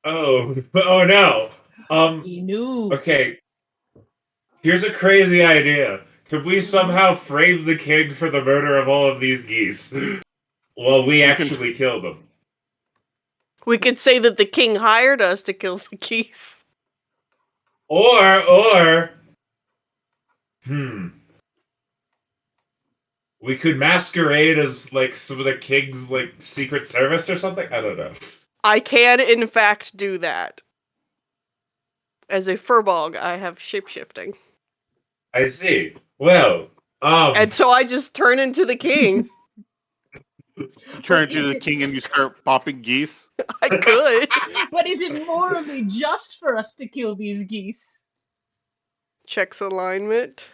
Oh no. He knew. Okay. Here's a crazy idea. Could we somehow frame the king for the murder of all of these geese? Well, we actually kill them. We could say that the king hired us to kill the geese. Or we could masquerade as like some of the king's like secret service or something. I don't know. I can, in fact, do that. As a furbog, I have shapeshifting. I see. Well, And so I just turn into the king. turn into the king and you start popping geese. I could. But is it morally just for us to kill these geese? Checks alignment.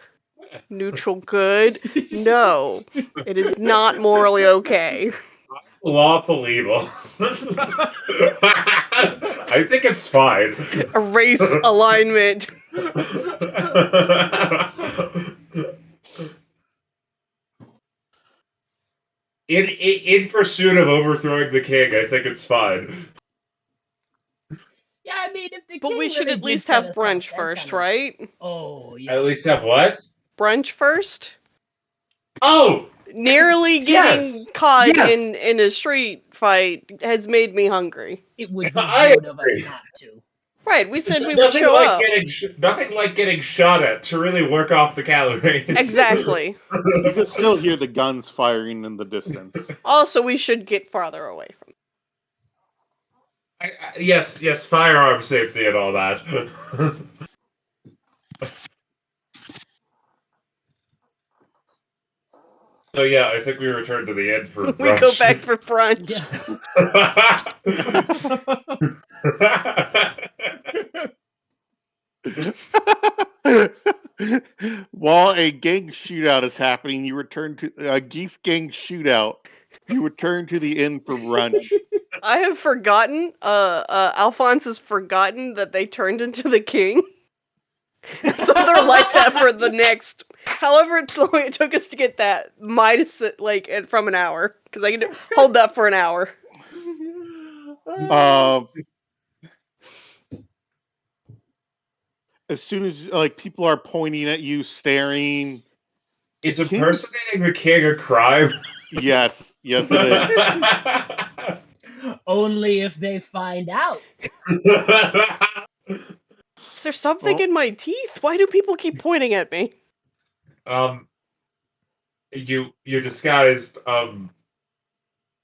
Neutral good. No, it is not morally okay. Lawful evil. I think it's fine. Erase alignment. In pursuit of overthrowing the king, I think it's fine. Yeah, I mean, if the But king we should really at did least set have us up, brunch that first, kinda- right? Oh, yeah. At least have what? Brunch first? Oh! Nearly getting Yes! caught Yes! in a street fight has made me hungry. It would be I rude of us agree. not to. Right, we said we would Nothing show like up. nothing like getting shot at to really work off the calories. Exactly. You can still hear the guns firing in the distance. Also, we should get farther away from Yes, firearm safety and all that. So yeah, I think we return to the inn for we brunch. go back for brunch. While a gang shootout is happening, you return to a geese gang shootout. You return to the inn for brunch. I have forgotten, Alphonse has forgotten that they turned into the king. So they're like that for the next, however long it took us to get that, minus it, like, from an hour. Because I can hold that for an hour. As soon as people are pointing at you, staring. Is impersonating the king a crime? Yes, it is. Only if they find out. Is there something in my teeth? Why do people keep pointing at me? You're disguised.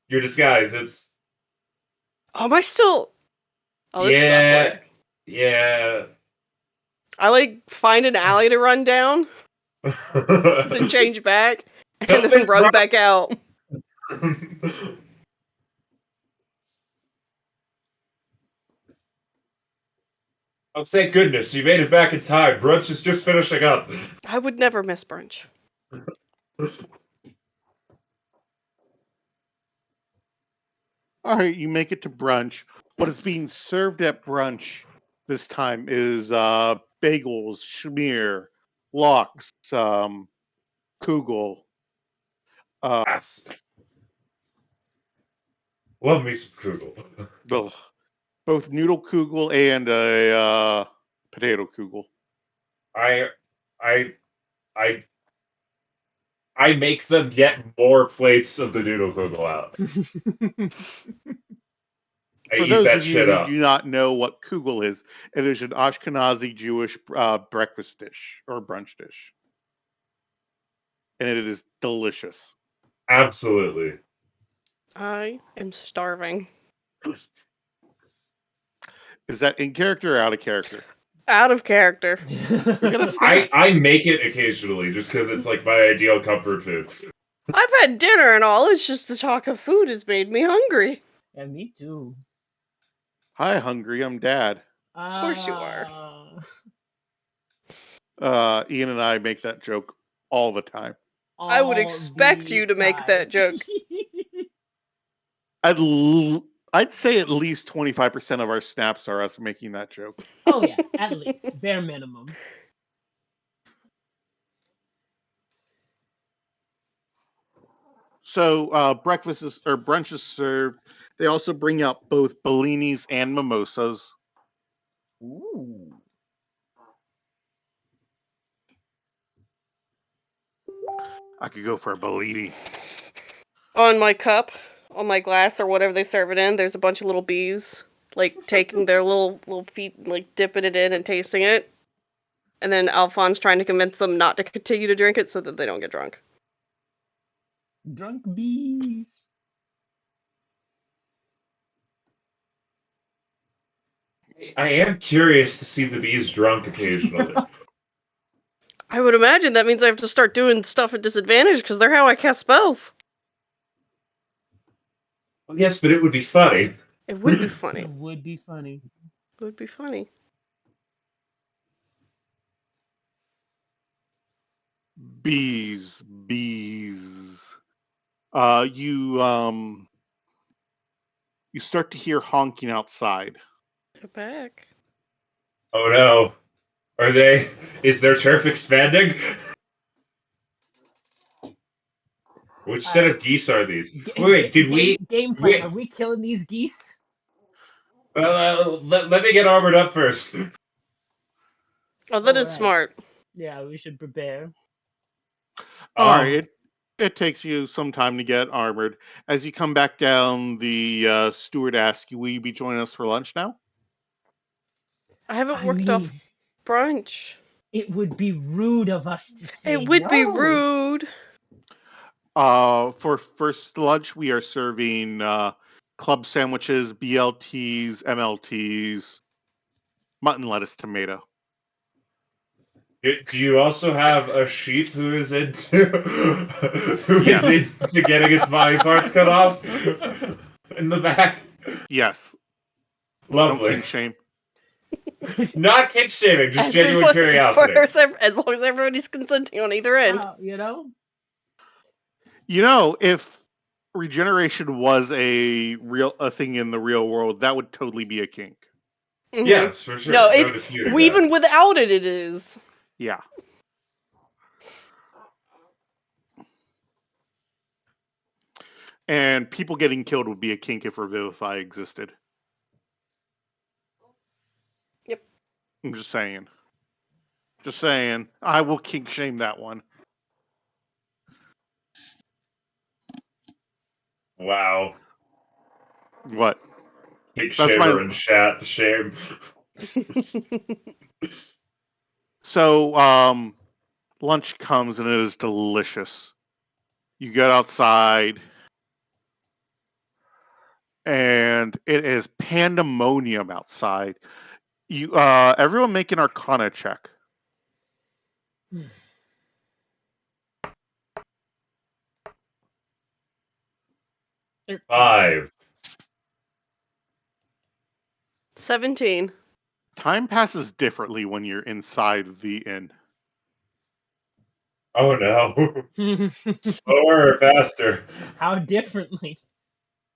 You're disguised. It's. Oh, am I still? Oh, this is awkward. Yeah. I find an alley to run down, then change back, and Don't then miss run back out. Oh, thank goodness you made it back in time. Brunch is just finishing up. I would never miss brunch. All right, you make it to brunch. What is being served at brunch this time is bagels, schmear, lox, kugel. Yes. Love me some kugel. Both noodle kugel and a potato kugel. I make them get more plates of the noodle kugel out. I For eat those that of you shit who up. do not know what kugel is, it is an Ashkenazi Jewish breakfast dish or brunch dish. And it is delicious. Absolutely. I am starving. Is that in character or out of character? Out of character. I make it occasionally just because it's like my ideal comfort food. I've had dinner and all, it's just the talk of food has made me hungry. Yeah, me too. Hi, hungry. I'm Dad. Of course you are. Ian and I make that joke all the time. I would expect you to make that joke. I'd say at least 25% of our snaps are us making that joke. Oh yeah, at least bare minimum. So brunch is served. They also bring out both bellinis and mimosas. Ooh. I could go for a bellini. On my cup, on my glass, or whatever they serve it in, there's a bunch of little bees, taking their little feet, dipping it in and tasting it. And then Alphonse trying to convince them not to continue to drink it so that they don't get drunk. Drunk bees. I am curious to see the bees drunk occasionally. I would imagine that means I have to start doing stuff at disadvantage because they're how I cast spells. Yes, but it would be funny. It would be funny. It would be funny. It would be funny. Bees. You start to hear honking outside. They're back. Oh no. Are they? Is their turf expanding? Which set of geese are these? Wait, did we? Game plan. Wait, Are we killing these geese? let me get armored up first. Oh, that is Alright. smart. Yeah, we should prepare. All right, it takes you some time to get armored. As you come back down, the steward asks you, "Will you be joining us for lunch now?" I haven't I worked off mean, brunch. it would be rude of us to say It would be no. rude. For first lunch, we are serving club sandwiches, BLTs, MLTs, mutton, lettuce, tomato. Do you also have a sheep who is into Yes. into getting its body parts cut off in the back? Yes. No Lovely. king shame. Not kink shaming, just As genuine long curiosity. as long as everybody's consenting on either end. You know? You know, if regeneration was a thing in the real world, that would totally be a kink. Mhm. Yes, for sure. No, No disputing that. even without it, it is. Yeah. And people getting killed would be a kink if Revivify existed. Yep. I'm just saying. Just saying. I will kink shame that one. Wow. What? Kink That's shamer my- and chat, the shame. So, lunch comes and it is delicious. You get outside and it is pandemonium outside. Everyone make an Arcana check. Hmm. 5. 17. Time passes differently when you're inside the inn. Oh no. Slower or faster? How differently?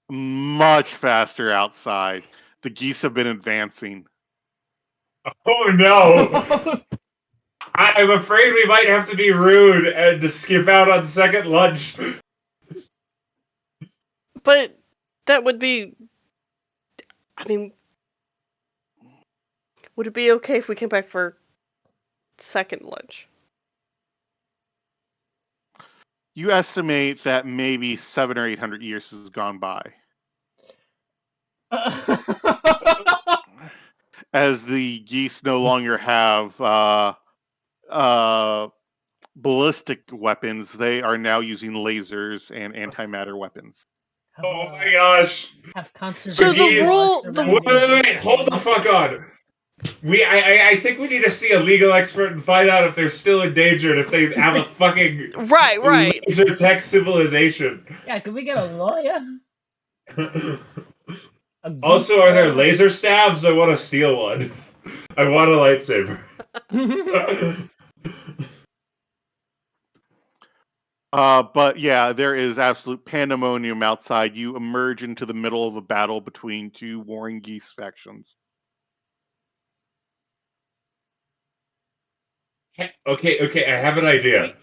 Much faster outside. The geese have been advancing. Oh no! I'm afraid we might have to be rude and to skip out on second lunch. But that would be. I mean, would it be okay if we came back for second lunch? You estimate that maybe 700 or 800 years has gone by as the geese no longer have ballistic weapons. They are now using lasers and antimatter weapons. Oh my gosh! Have conservation So the Geese. rule. surrounding Wait, this hold the fuck on! I think we need to see a legal expert and find out if they're still endangered, if they have a fucking Right. laser tech civilization. Yeah, can we get a lawyer? Also, are there laser stabs? I want to steal one. I want a lightsaber. But yeah, there is absolute pandemonium outside. You emerge into the middle of a battle between two warring geese factions. Okay, I have an idea.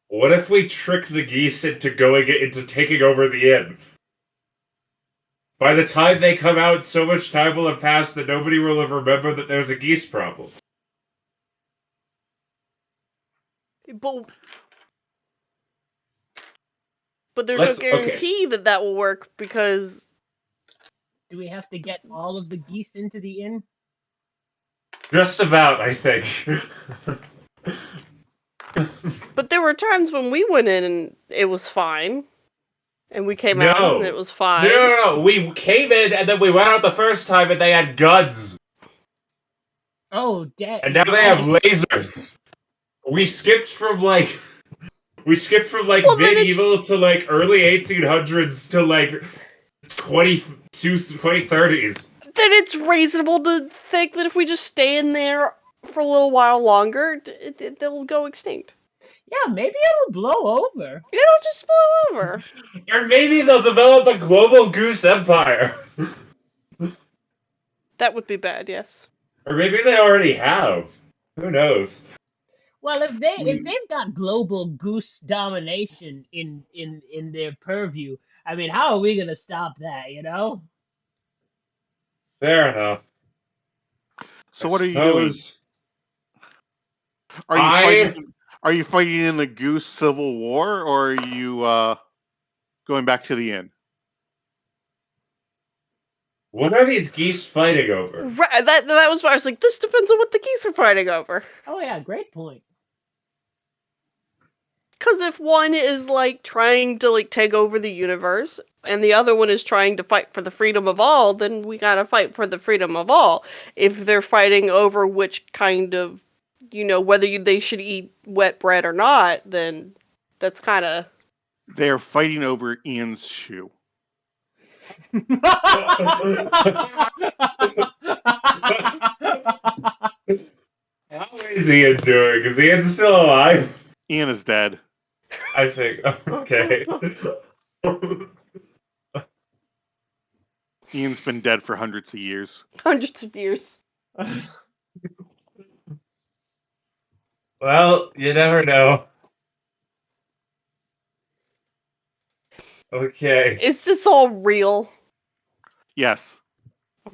What if we trick the geese into taking over the inn? By the time they come out, so much time will have passed that nobody will have remembered that there's a geese problem. But there's no guarantee that will work because. Do we have to get all of the geese into the inn? Just about, I think. But there were times when we went in and it was fine. And we came out and it was fine. No. We came in and then we went out the first time and they had guns. Oh, dead. And now they have lasers. We skipped from medieval to early 1800s to 2030s. Then it's reasonable to think that if we just stay in there for a little while longer, they'll go extinct. Yeah, maybe it'll blow over. It'll just blow over. Or maybe they'll develop a global goose empire. That would be bad, yes. Or maybe they already have. Who knows? Well, if they've got global goose domination in their purview, I mean, how are we gonna stop that? You know? Fair enough. So what are you doing? Suppose Are you fighting? Are you fighting in the Goose Civil War, or are you going back to the inn? what are these geese fighting over? Right, that was why I was like, this depends on what the geese are fighting over. Oh yeah, great point. Because if one is like trying to like take over the universe, and the other one is trying to fight for the freedom of all, then we gotta fight for the freedom of all. If they're fighting over which kind of, whether they should eat wet bread or not, then that's kind of. They are fighting over Ian's shoe. How is Ian doing? Is Ian still alive? Ian is dead. I think. Okay. Ian's been dead for hundreds of years. Hundreds of years. Well, you never know. Okay. Is this all real? Yes.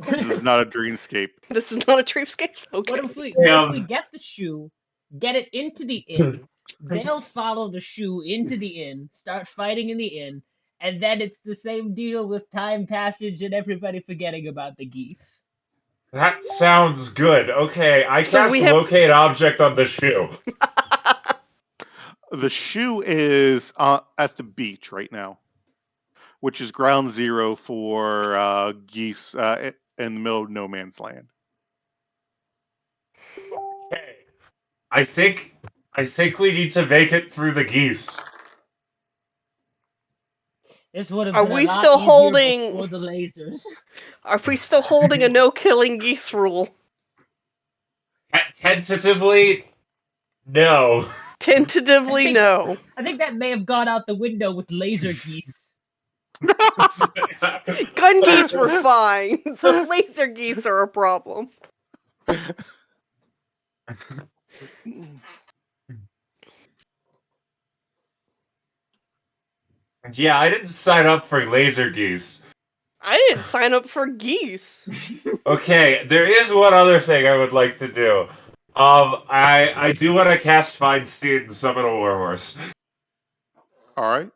This is not a dreamscape. This is not a dreamscape? Okay. What if we get the shoe, get it into the inn, they'll follow the shoe into the inn, start fighting in the inn, and then it's the same deal with time passage and everybody forgetting about the geese. That sounds good. Okay, I So cast we have- locate object on the shoe. The shoe is at the beach right now, which is ground zero for geese in the middle of no man's land. Okay. I think we need to make it through the geese. This would have Are been we a lot still easier holding- before the lasers. Are we still holding a no killing geese rule? Tentatively, no. Tentatively, no. I think that may have gone out the window with laser geese. Gun geese were fine. The laser geese are a problem. Yeah, I didn't sign up for laser geese. I didn't sign up for geese. Okay, there is one other thing I would like to do. I do want to cast Feinstein and summon a warhorse. All right.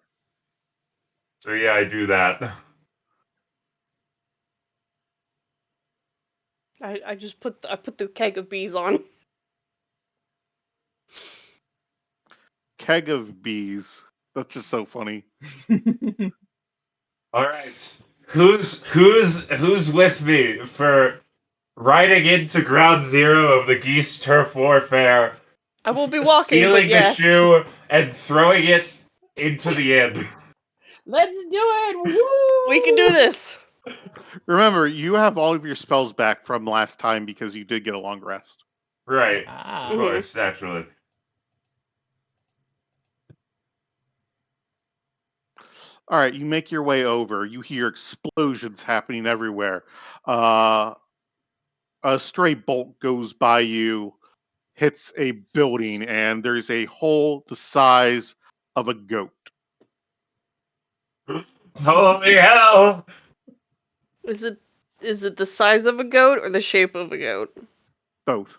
So yeah, I do that. I just put the keg of bees on. Keg of bees. That's just so funny. All right, who's with me for riding into ground zero of the geese turf warfare? I will be walking, stealing but yes. the shoe and throwing it into the inn. Let's do it! Woo! We can do this. Remember, you have all of your spells back from last time because you did get a long rest. Right, Ah. of course, naturally. All right, you make your way over. You hear explosions happening everywhere. A stray bolt goes by you, hits a building, and there's a hole the size of a goat. Holy hell! Is it the size of a goat or the shape of a goat? Both.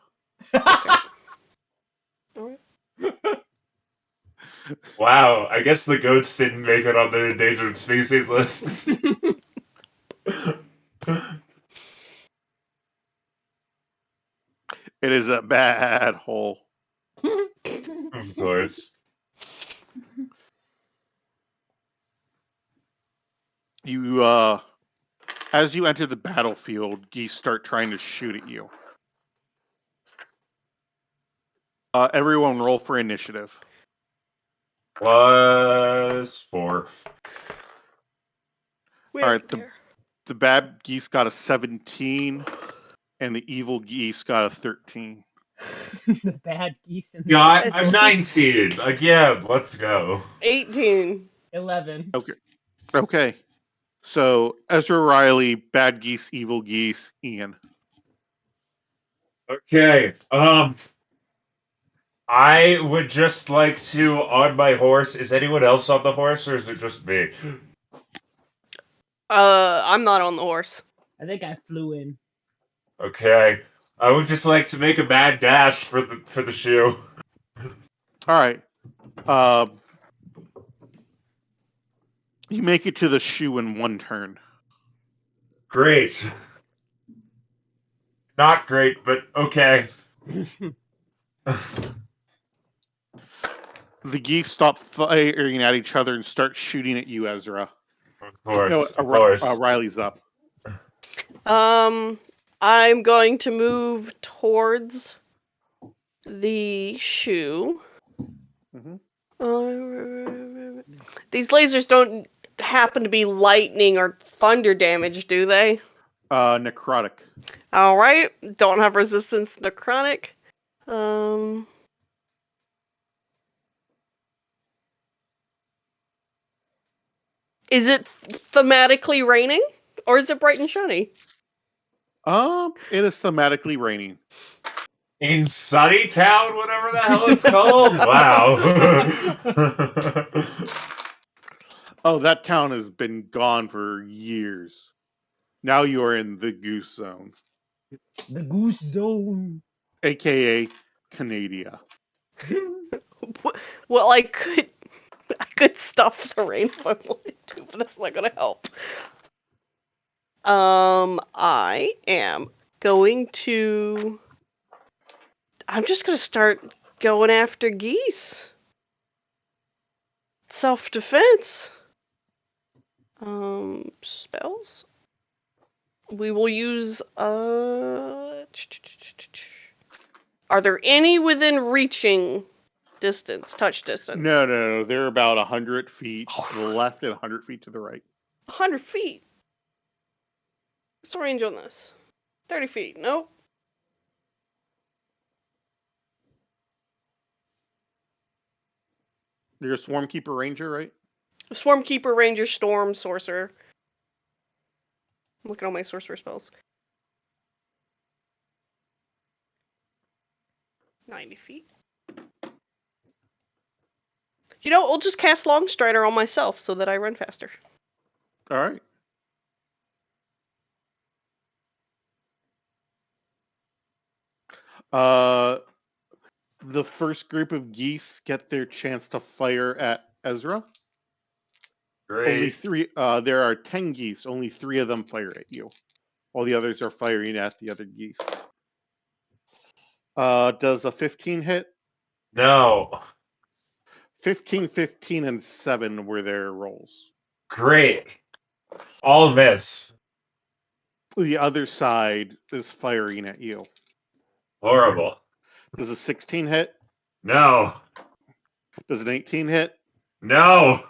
Alright. Wow, I guess the goats didn't make it on the endangered species list. It is a bad hole. Of course. You, as you enter the battlefield, geese start trying to shoot at you. Everyone roll for initiative. +4. We All have right, there. the bad geese got a 17, and the evil geese got a 13. The bad geese and Got the a evil 19 again. Let's go. 18. 11. Okay. Okay. So Ezra Riley, bad geese, evil geese, Ian. Okay. I would just like to on my horse. Is anyone else on the horse, or is it just me? I'm not on the horse. I think I flew in. Okay. I would just like to make a mad dash for the shoe. All right. You make it to the shoe in one turn. Great. Not great, but okay. The geese stop firing at each other and start shooting at you, Ezra. Of No, course, of course. Riley's up. I'm going to move towards the shoe. Mhm. These lasers don't happen to be lightning or thunder damage, do they? Necrotic. All right. Don't have resistance to necrotic. Is it thematically raining, or is it bright and shiny? It is thematically raining. In Sunny Town, whatever the hell it's called. Wow. Oh, that town has been gone for years. Now you are in the Goose Zone, The goose zone. aka Canada. Well, I could stop the rain if I wanted to, but that's not gonna help. I am going to. I'm just gonna start going after geese. Self-defense. Spells. We will use Are there any within reaching distance, touch distance? No. They're about 100 feet to the left and 100 feet to the right. 100 feet. What's the range on this? 30 feet. Nope. You're a Swarmkeeper Ranger, right? Swarmkeeper, Ranger, Storm, Sorcerer. I'm looking at all my sorcerer spells. 90 feet. You know, I'll just cast Longstrider on myself so that I run faster. All right. The first group of geese get their chance to fire at Ezra. Only Great. 3. There are 10 geese. Only 3 of them fire at you, while the others are firing at the other geese. Does a 15 hit? No. 15, 15, and 7 were their rolls. Great. All miss. The other side is firing at you. Horrible. Does a 16 hit? No. Does an 18 hit? No.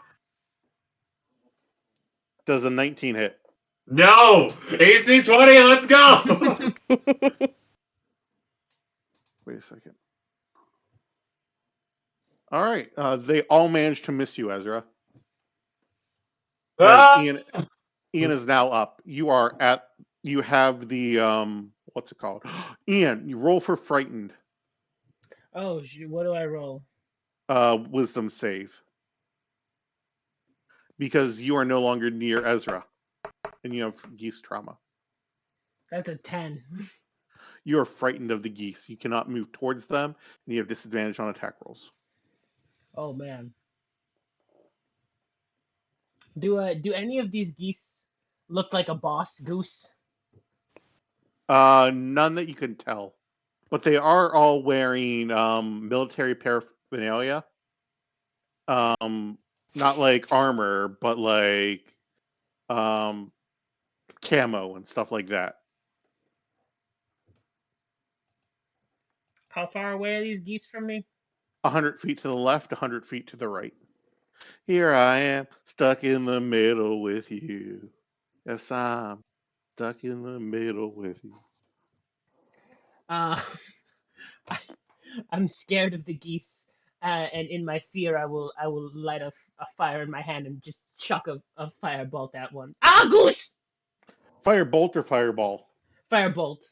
Does a 19 hit? No. AC 20. Let's go. Wait a second. All right. They all managed to miss you, Ezra. As Ah! Ian is now up. You have the what's it called? Ian, you roll for frightened. Oh, what do I roll? Wisdom save. Because you are no longer near Ezra. And you have geese trauma. That's a 10. You are frightened of the geese. You cannot move towards them, and you have disadvantage on attack rolls. Oh man. Do any of these geese look like a boss goose? None that you can tell. But they are all wearing military paraphernalia. Not like armor, but like camo and stuff like that. How far away are these geese from me? 100 feet to the left, 100 feet to the right. Here I am, stuck in the middle with you. Yes, I'm stuck in the middle with you. Uh, I'm scared of the geese, and in my fear, I will light a fire in my hand and just chuck a firebolt at one. Ah, goose! Firebolt or fireball? Firebolt.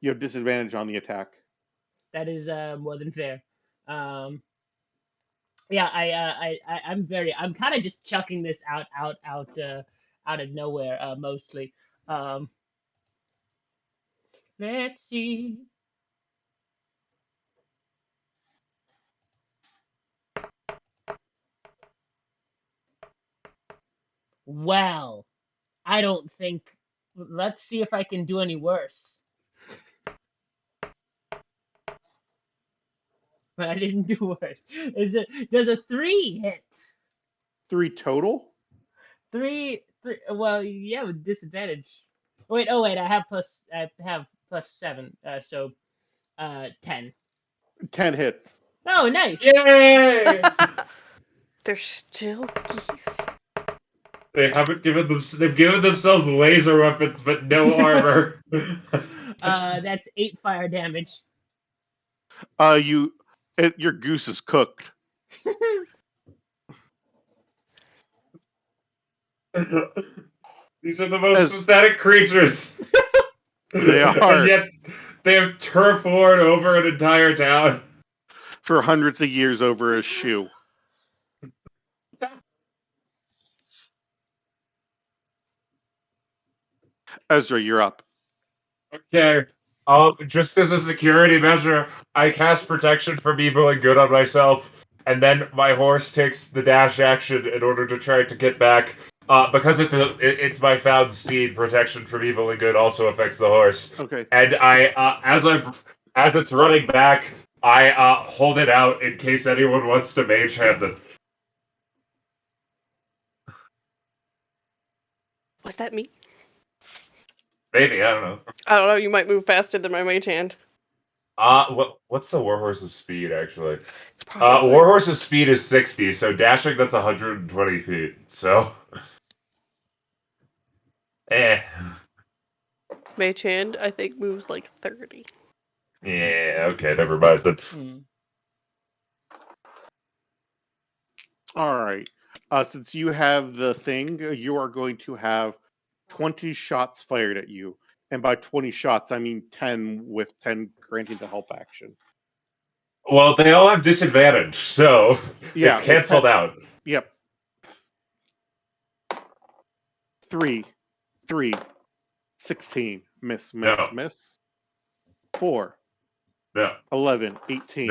You have disadvantage on the attack. That is more than fair. Um, yeah, I'm kind of just chucking this out of nowhere, mostly. Um, let's see. Well, I don't think. Let's see if I can do any worse. But I didn't do worse. Does a 3 hit? 3 total? Three. Well, yeah, with disadvantage. Wait. Oh, wait. I have plus 7. So 10. 10 hits. Oh, nice. Yay! They're still geese. They've given themselves laser weapons, but no armor. That's 8 fire damage. Your goose is cooked. These are the most As- pathetic creatures. They And are. yet, they have turf warred over an entire town. For hundreds of years over a shoe. Ezra, you're up. Okay. Just as a security measure, I cast protection from evil and good on myself, and then my horse takes the dash action in order to try to get back. Because it's my found steed, protection from evil and good also affects the horse. Okay. And as it's running back, I hold it out in case anyone wants to mage hand it. Was that me? Maybe, I don't know. I don't know. You might move faster than my mage hand. What's the warhorse's speed actually? It's probably Warhorse's speed is 60, so dashing that's 120 feet. So, eh, mage hand. I think moves like 30. yeah, okay, never mind. All right. Since you have the thing, you are going to have 20 shots fired at you. And by 20 shots, I mean 10 with 10 granting the help action. Well, they all have disadvantage, so Yeah, it's canceled out. Yep. 3, 16. Miss. No. Miss. 4, No, 11, 18.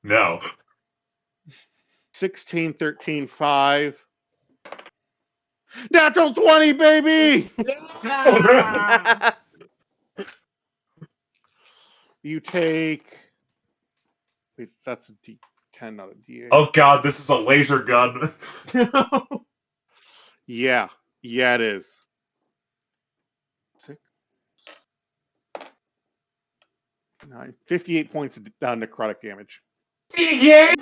no. 16, 13, 5. Natural 20, baby! You take. Wait, that's a D10, not a D8. Oh god, this is a laser gun. Yeah, it is. 6, 9, 58 points of necrotic damage. Yeah.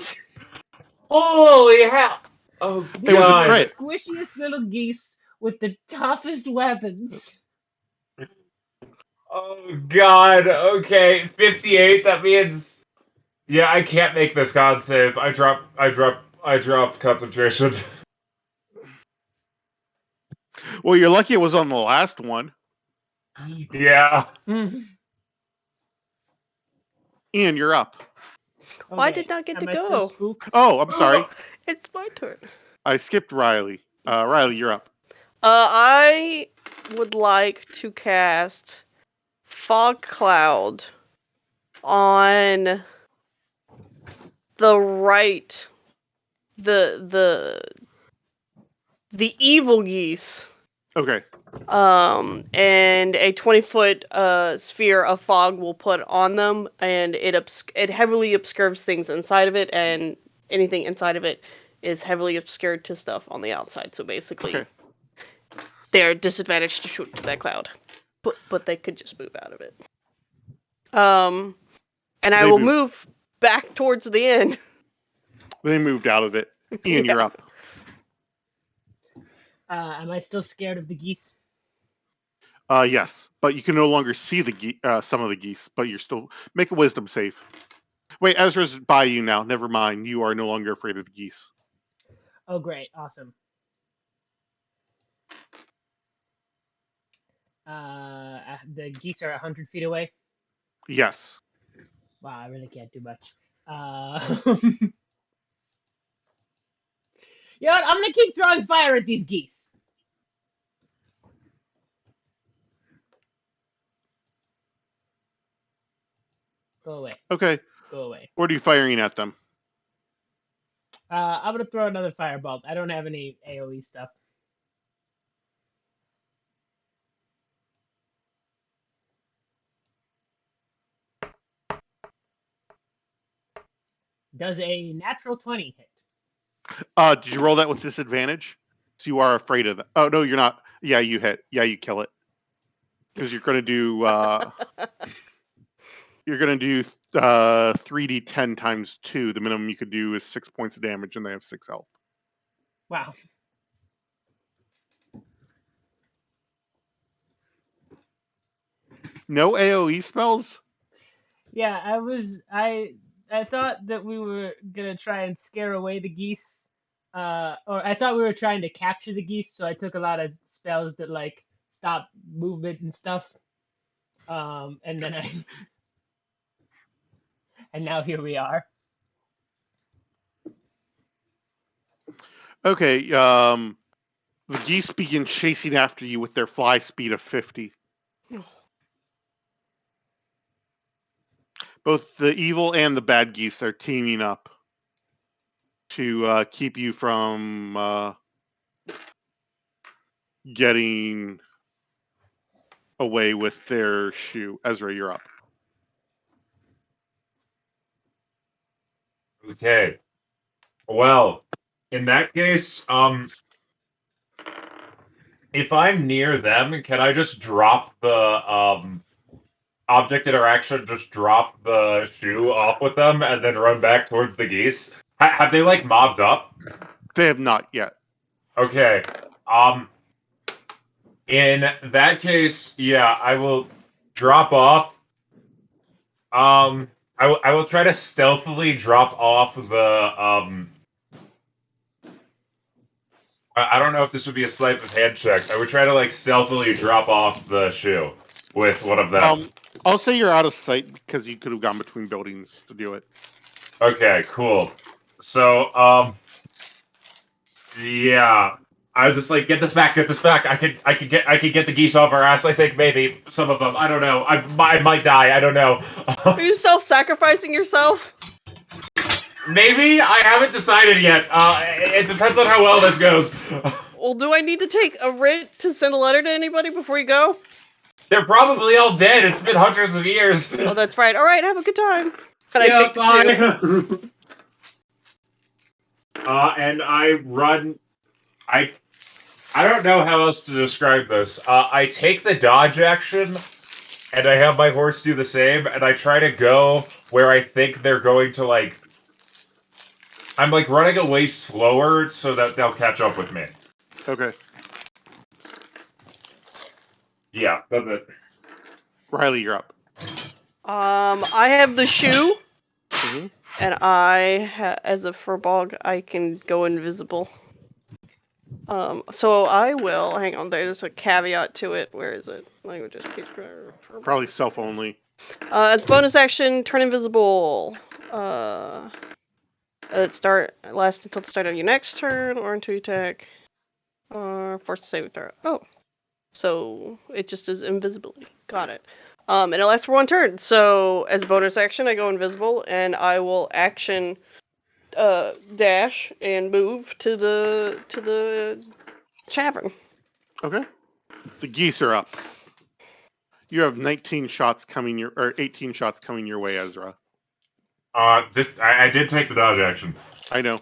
Holy hell! Oh It was a god. crit. Squishiest little geese with the toughest weapons. Oh god. Okay, 58. That means, yeah, I can't make this con save. I drop concentration. Well, you're lucky it was on the last one. Yeah. Ian, you're up. Well, I did not get to Am I still go. spooked? Oh, I'm sorry. It's my turn. I skipped Riley. Riley, you're up. I would like to cast Fog Cloud on the right, the evil geese. Okay. And a 20-foot sphere of fog will put on them, and it heavily obscures things inside of it, and anything inside of it is heavily obscured to stuff on the outside. So basically, they're disadvantaged to shoot to that cloud, but they could just move out of it. And I will move back towards the end. They moved out of it. Ian, you're up. Am I still scared of the geese? Yes, but you can no longer see the some of the geese, but you're still make a wisdom save. Wait, Ezra's by you now. Never mind. You are no longer afraid of the geese. Oh, great. Awesome. The geese are 100 feet away. Yes. Wow, I really can't do much. You know what? I'm gonna keep throwing fire at these geese. Go away. Okay. Go away. What are you firing at them? I'm gonna throw another fireball. I don't have any AoE stuff. Does a natural 20 hit? Did you roll that with disadvantage? So you are afraid of that. Oh no, you're not. Yeah, you hit. Yeah, you kill it. Because you're gonna do you're gonna do 3d10 times 2. The minimum you could do is 6 points of damage, and they have 6 health. Wow. No AOE spells? Yeah, I thought that we were gonna try and scare away the geese. Or I thought we were trying to capture the geese, so I took a lot of spells that like stop movement and stuff. And then and now here we are. Okay. The geese begin chasing after you with their fly speed of 50. Both the evil and the bad geese are teaming up to keep you from getting away with their shoe. Ezra, you're up. Okay. Well, in that case, if I'm near them, can I just drop the object interaction, just drop the shoe off with them, and then run back towards the geese? Have they like mobbed up? They have not yet. Okay. Um, in that case, yeah, I will drop off. I will try to stealthily drop off the I don't know if this would be a sleight of hand check. I would try to like stealthily drop off the shoe with one of them. I'll say you're out of sight because you could have gone between buildings to do it. Okay, cool. So, yeah, I was just like, get this back, get this back. I could get the geese off our ass. I think maybe some of them. I don't know. I might die. I don't know. Are you self-sacrificing yourself? Maybe I haven't decided yet. It depends on how well this goes. Well, do I need to take a writ to send a letter to anybody before you go? They're probably all dead. It's been hundreds of years. Oh, that's right. All right, have a good time. And Yeah, I take the shoe. And I run. I don't know how else to describe this. I take the dodge action, and I have my horse do the same, and I try to go where I think they're going to like. I'm like running away slower so that they'll catch up with me. Okay. Yeah, that's it. Riley, you're up. I have the shoe, Mhm. and as a furbog, I can go invisible. So I will, hang on, there's a caveat to it. Where is it? Languages, page furbog. Probably self only. It's bonus action, turn invisible. Last until the start of your next turn, or until you attack, or force to save throw. Oh. So it just is invisibility. Got it. And it lasts for 1 turn. So as a bonus action, I go invisible, and I will action dash and move to the tavern. Okay. The geese are up. You have 19 shots coming or 18 shots coming your way, Ezra. I did take the dodge action. I know.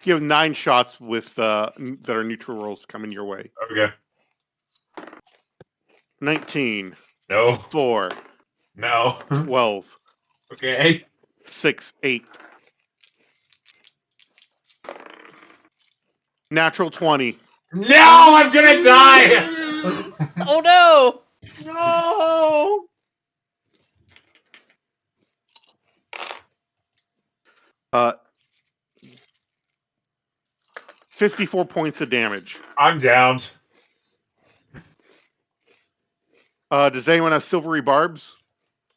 You have 9 shots with that are neutral rolls coming your way. Okay. 19. No. 4. No. 12. Okay. 6. 8. Natural 20. No, I'm gonna die. Oh no! No! Uh, 54 points of damage. I'm downed. Does anyone have silvery barbs?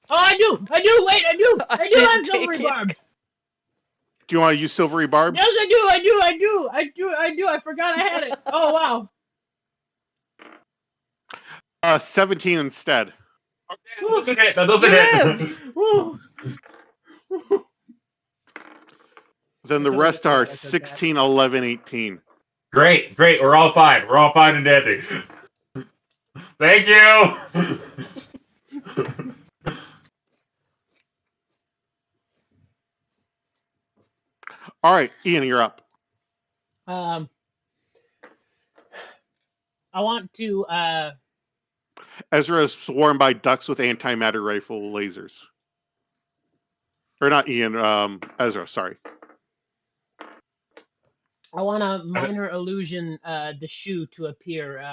Oh, I do! Wait, I do I have didn't silvery take it. barb! Do you want to use silvery barbs? Yes, I do! I forgot I had it! Oh, wow! 17 instead. Okay, that doesn't hit. That doesn't You hit. lived! Woo. Then the Totally rest are forgot I took that. 16, 11, 18. Great. We're all fine. We're all fine and dandy. Thank you. All right, Ian, you're up. I want to, Ezra is swarmed by ducks with antimatter rifle lasers. Or not Ian, Ezra, sorry. I want a minor illusion, the shoe to appear,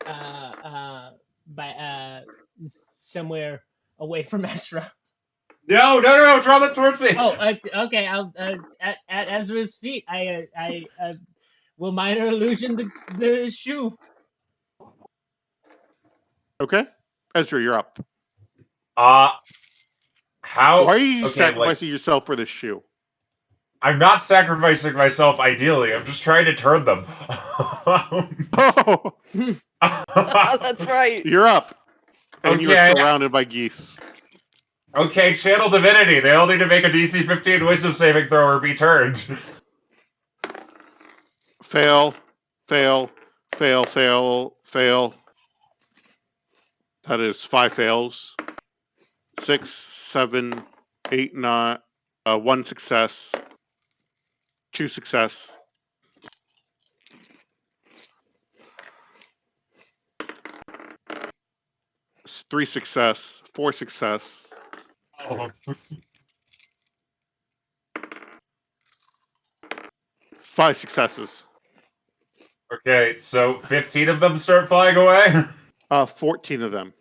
by, somewhere away from Ezra. No. Draw them towards me. Oh, okay. I'll at Ezra's feet. I will minor illusion the shoe. Okay? Ezra, you're up. How? Why are you Okay, sacrificing yourself for this shoe? I'm not sacrificing myself. Ideally, I'm just trying to turn them. Oh, That's right. you're up. And you are Okay. surrounded by geese. Okay, channel divinity. They all need to make a DC 15 wisdom saving throw or be turned. Fail, fail, fail, fail, fail. That is 5 fails. 6, 7, 8, 9, 1 success. 2 success. 3 success. 4 success. Oh. 5 successes. Okay, so 15 of them start flying away? 14 of them.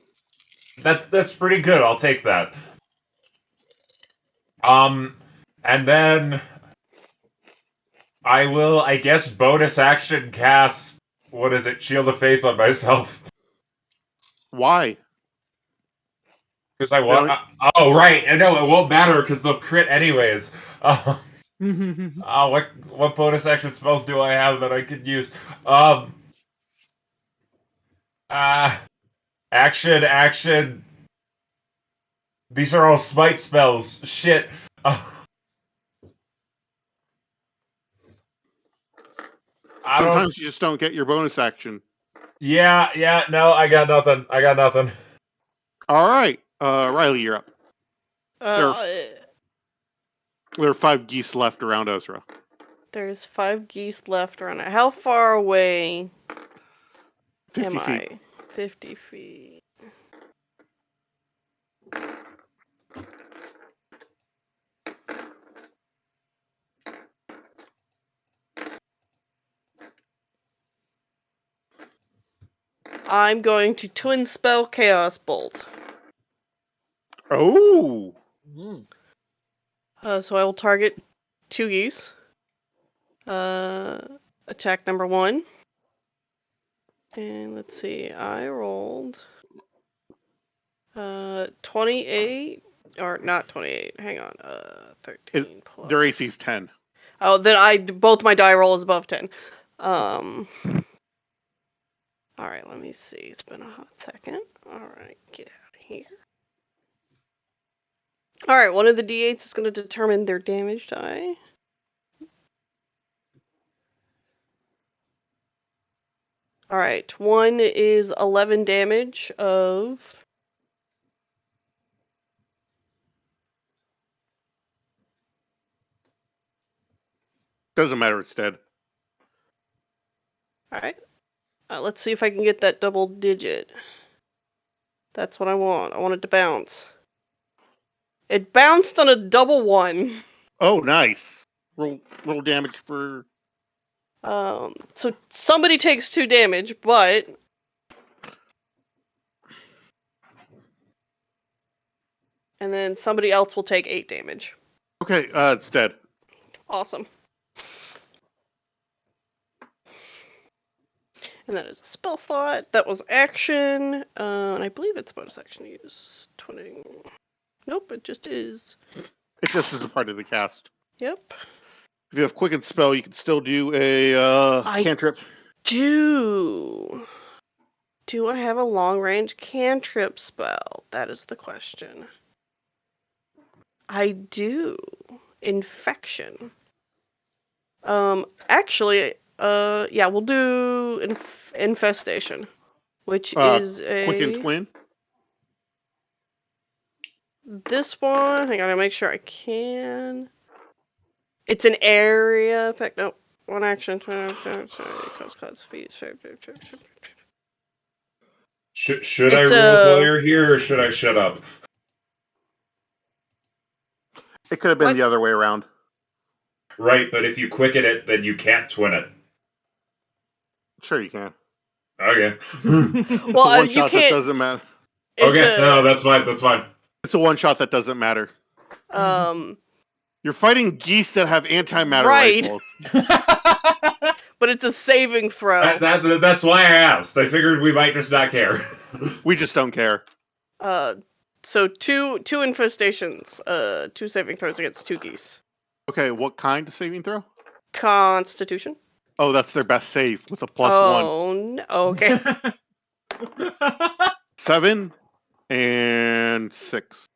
That's pretty good. I'll take that. And then I will, I guess, bonus action cast, what is it, Shield of Faith on myself. Why? Because I want. Oh, right. I know it won't matter because they'll crit anyways. What bonus action spells do I have that I could use? Action. These are all smite spells. Shit. Sometimes you just don't get your bonus action. Yeah. No, I got nothing. All right, Riley, you're up. There are 5 geese left around Ezra. There's 5 geese left around it. How far away 50 am feet. I? 50 feet. I'm going to twin spell Chaos Bolt. Oh! So I will target 2 geese. Attack number 1. And let's see, I rolled 28, or not 28, hang on, 13 plus. Their AC's 10. Oh, then both my die roll is above 10. Alright, let me see, it's been a hot second. Alright, get out of here. Alright, one of the d8s is going to determine their damage die. Alright, one is 11 damage of... Doesn't matter, it's dead. Alright, let's see if I can get that double digit. That's what I want. I want it to bounce. It bounced on a double 1. Oh, nice. Roll damage for... So somebody takes 2 damage, but And then somebody else will take 8 damage. Okay, it's dead. Awesome. And that is a spell slot. That was action. And I believe it's bonus action to use 20. Nope, it just is. It just is a part of the cast. Yep. If you have Quicken Spell, you can still do a cantrip. Do I have a long-range cantrip spell? That is the question. I do. Infection. Actually, yeah, we'll do infestation, which is a Quicken Twin. This one. Hang on, I make sure I can. It's an area effect. Nope. One action. Cause feet. Should I rules lawyer here, or should I shut up? It could have been the other way around. Right, but if you quicken it, then you can't twin it. Sure, you can. Okay. It's a one shot that doesn't matter. Okay, no, that's fine. That's fine. It's a one shot that doesn't matter. You're fighting geese that have antimatter rifles. But it's a saving throw. That's why I asked. I figured we might just not care. We just don't care. So two infestations, 2 saving throws against 2 geese. Okay, what kind of saving throw? Constitution. Oh, that's their best save with a +1. Oh, no. Okay. 7 and 6.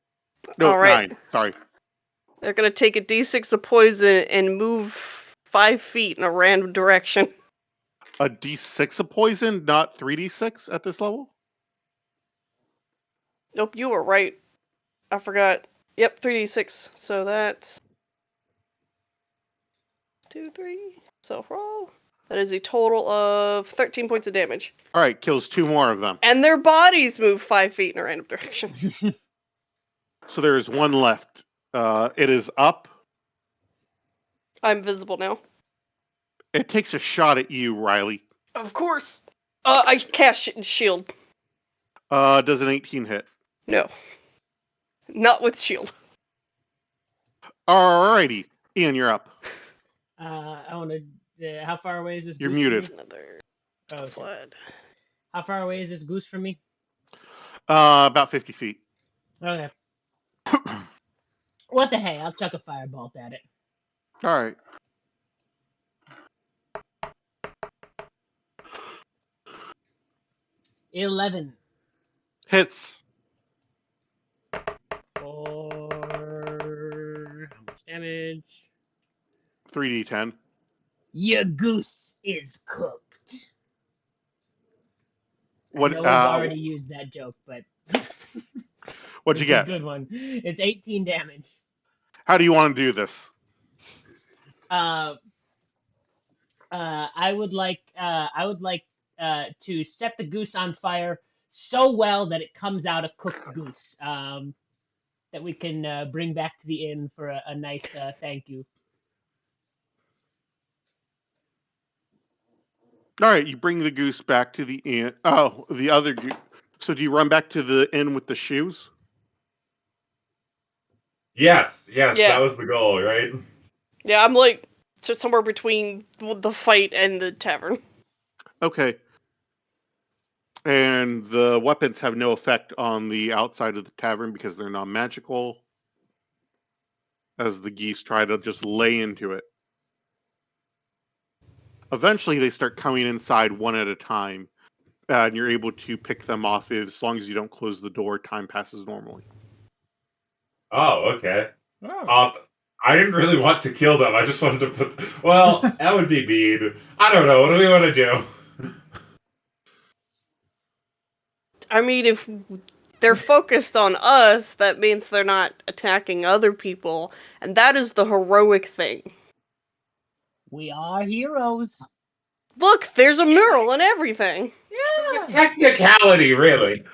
No, all right. 9. Sorry. They're gonna take a d6 of poison and move 5 feet in a random direction. A d6 of poison, not 3d6 at this level? Nope, you were right. I forgot. Yep, 3d6. So that's 2, 3. So roll. That is a total of 13 points of damage. All right, kills 2 more of them. And their bodies move 5 feet in a random direction. So there's 1 left. It is up. I'm visible now. It takes a shot at you, Riley. Of course. I cast shield. Does an 18 hit? No. Not with shield. Alrighty. Ian, you're up. I want to. How far away is this? You're goose muted. Another okay. slide. How far away is this goose from me? About 50 feet. Okay. What the hey? I'll chuck a firebolt at it. All right. $11. Hits. For how much damage? 3d10. Your goose is cooked. What? I know I've already used that joke, but what'd you get? It's a good one. It's 18 damage. How do you want to do this? I would like to set the goose on fire so well that it comes out a cooked goose. That we can bring back to the inn for a nice thank you. All right, you bring the goose back to the inn. Oh, the other goose. So do you run back to the inn with the shoes? Yes, Yeah. that was the goal, right? Yeah, I'm like somewhere between the fight and the tavern. Okay. And the weapons have no effect on the outside of the tavern because they're non-magical. As the geese try to just lay into it. Eventually, they start coming inside one at a time, and you're able to pick them off as long as you don't close the door. Time passes normally. Oh, okay. Oh. I didn't really want to kill them. I just wanted to put. Well, that would be mean. I don't know. What do we want to do? I mean, if they're focused on us, that means they're not attacking other people, and that is the heroic thing. We are heroes. Look, there's a mural and everything. Yeah. Technicality, really.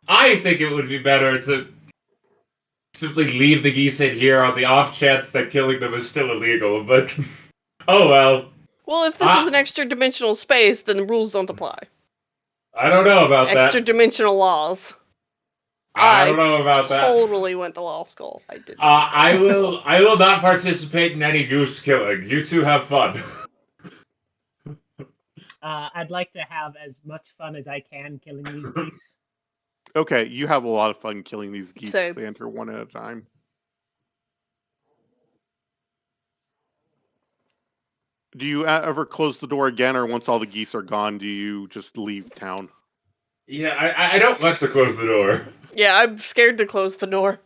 I think it would be better to simply leave the geese in here on the off chance that killing them is still illegal, but oh well. Well, if this is an extra dimensional space, then the rules don't apply. I don't know about Extra that. dimensional laws. I don't know about that. Totally went to law school. I did. I will not participate in any goose killing. You two have fun. I'd like to have as much fun as I can killing these geese. Okay, you have a lot of fun killing these geese So- as they enter one at a time. Do you ever close the door again, or once all the geese are gone, do you just leave town? Yeah, I don't want to close the door. Yeah, I'm scared to close the door.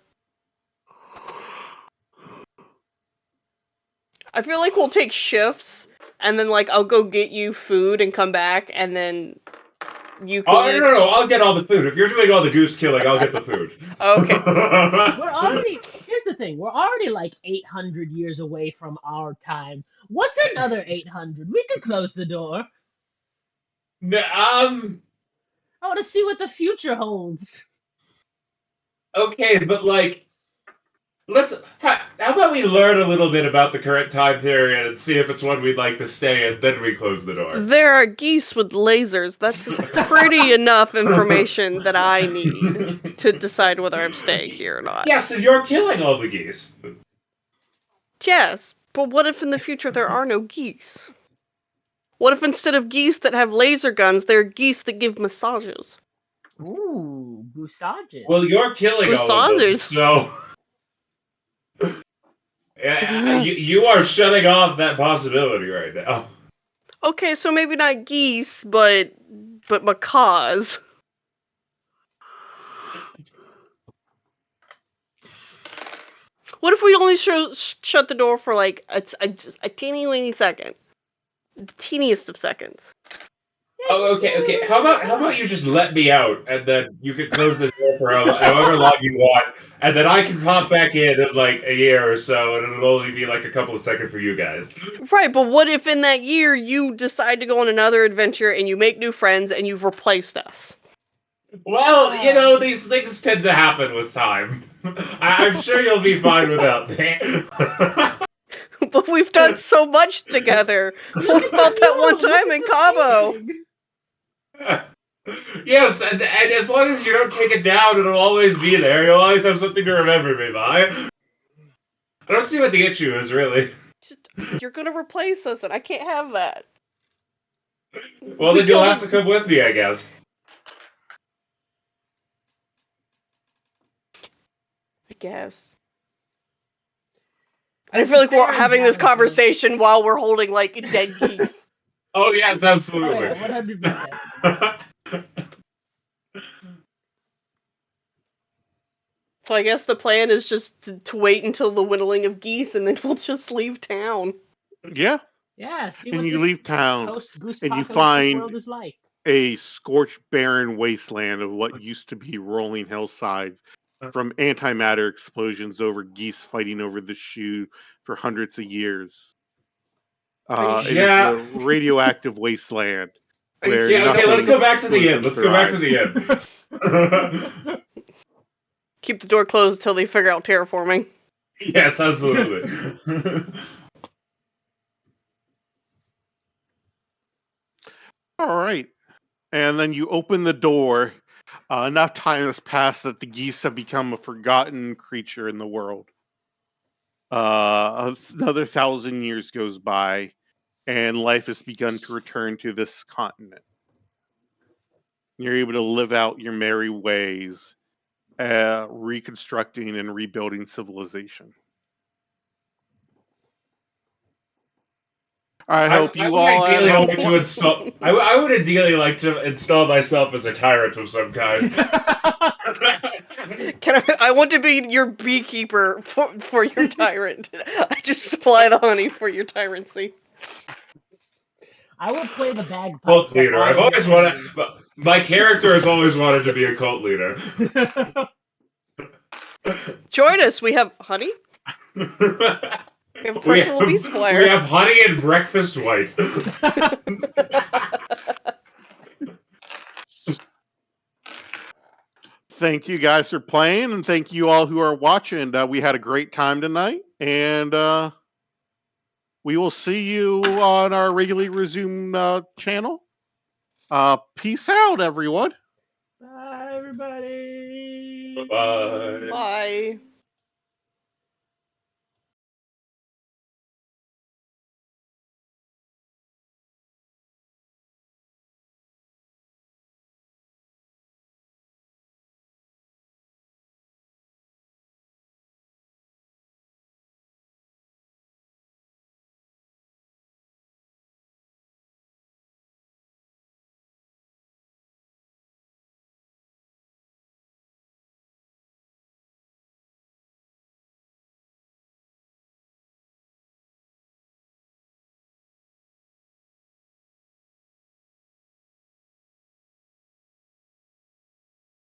I feel like we'll take shifts, and then like I'll go get you food and come back, and then you can. Oh no, I'll get all the food. If you're doing all the goose killing, I'll get the food. Okay. Here's the thing, we're already like 800 years away from our time. What's another 800? We could close the door. No, I want to see what the future holds. okay, but like, how about we learn a little bit about the current time period and see if it's one we'd like to stay, and then we close the door. There are geese with lasers. That's pretty enough information that I need to decide whether I'm staying here or not. Yes, and you're killing all the geese. Yes, but what if in the future there are no geese? What if instead of geese that have laser guns, there are geese that give massages? Ooh, goosages. Well, you're killing all of them, Massages. so you are shutting off that possibility right now. Okay, so maybe not geese, but macaws. What if we only shut the door for like a teeny weeny second? The teeniest of seconds. Oh, okay. How about you just let me out, and then you can close the door for however long you want, and then I can pop back in like a year or so, and it'll only be like a couple of seconds for you guys. Right, but what if in that year you decide to go on another adventure and you make new friends and you've replaced us? Well, you know, these things tend to happen with time. I'm sure you'll be fine without me. But we've done so much together. What about that one time in Cabo? Yes, and as long as you don't take it down, it'll always be there. You'll always have something to remember me by. I don't see what the issue is, really. You're gonna replace us, and I can't have that. Well, then you'll have to come with me, I guess. I guess. I feel like we're having this conversation while we're holding, like, dead geese. Oh, yes, absolutely. Oh, yeah, 100%. So I guess the plan is just to wait until the whittling of geese, and then we'll just leave town. Yeah. Yeah, see And what you this leave town, post-goose and you apocalyptic find world is like. a scorched, barren wasteland of what used to be rolling hillsides, from antimatter explosions over geese fighting over the shoe for hundreds of years. It is Yeah. a radioactive wasteland. Where Yeah, okay, let's go back to the nothing inn. Let's go back to survives. the inn. Keep the door closed till they figure out terraforming. Yes, absolutely. All right. And then you open the door. Enough time has passed that the geese have become a forgotten creature in the world. Another 1,000 years goes by, and life has begun to return to this continent. You're able to live out your merry ways, reconstructing and rebuilding civilization. I hope you all ideally at home. like to install. I would ideally like to install myself as a tyrant of some kind. I want to be your beekeeper for your tyrant. I just supply the honey for your tyrancy. I will play the bagpipes. Cult leader. at I've all always your wanted. weddings. My character has always wanted to be a cult leader. Join us. We have honey. We have a personal bee supplier. We have honey and breakfast white. Thank you guys for playing, and thank you all who are watching. We had a great time tonight, and we will see you on our regularly resumed channel. Peace out, everyone. Bye, everybody. Bye. Bye.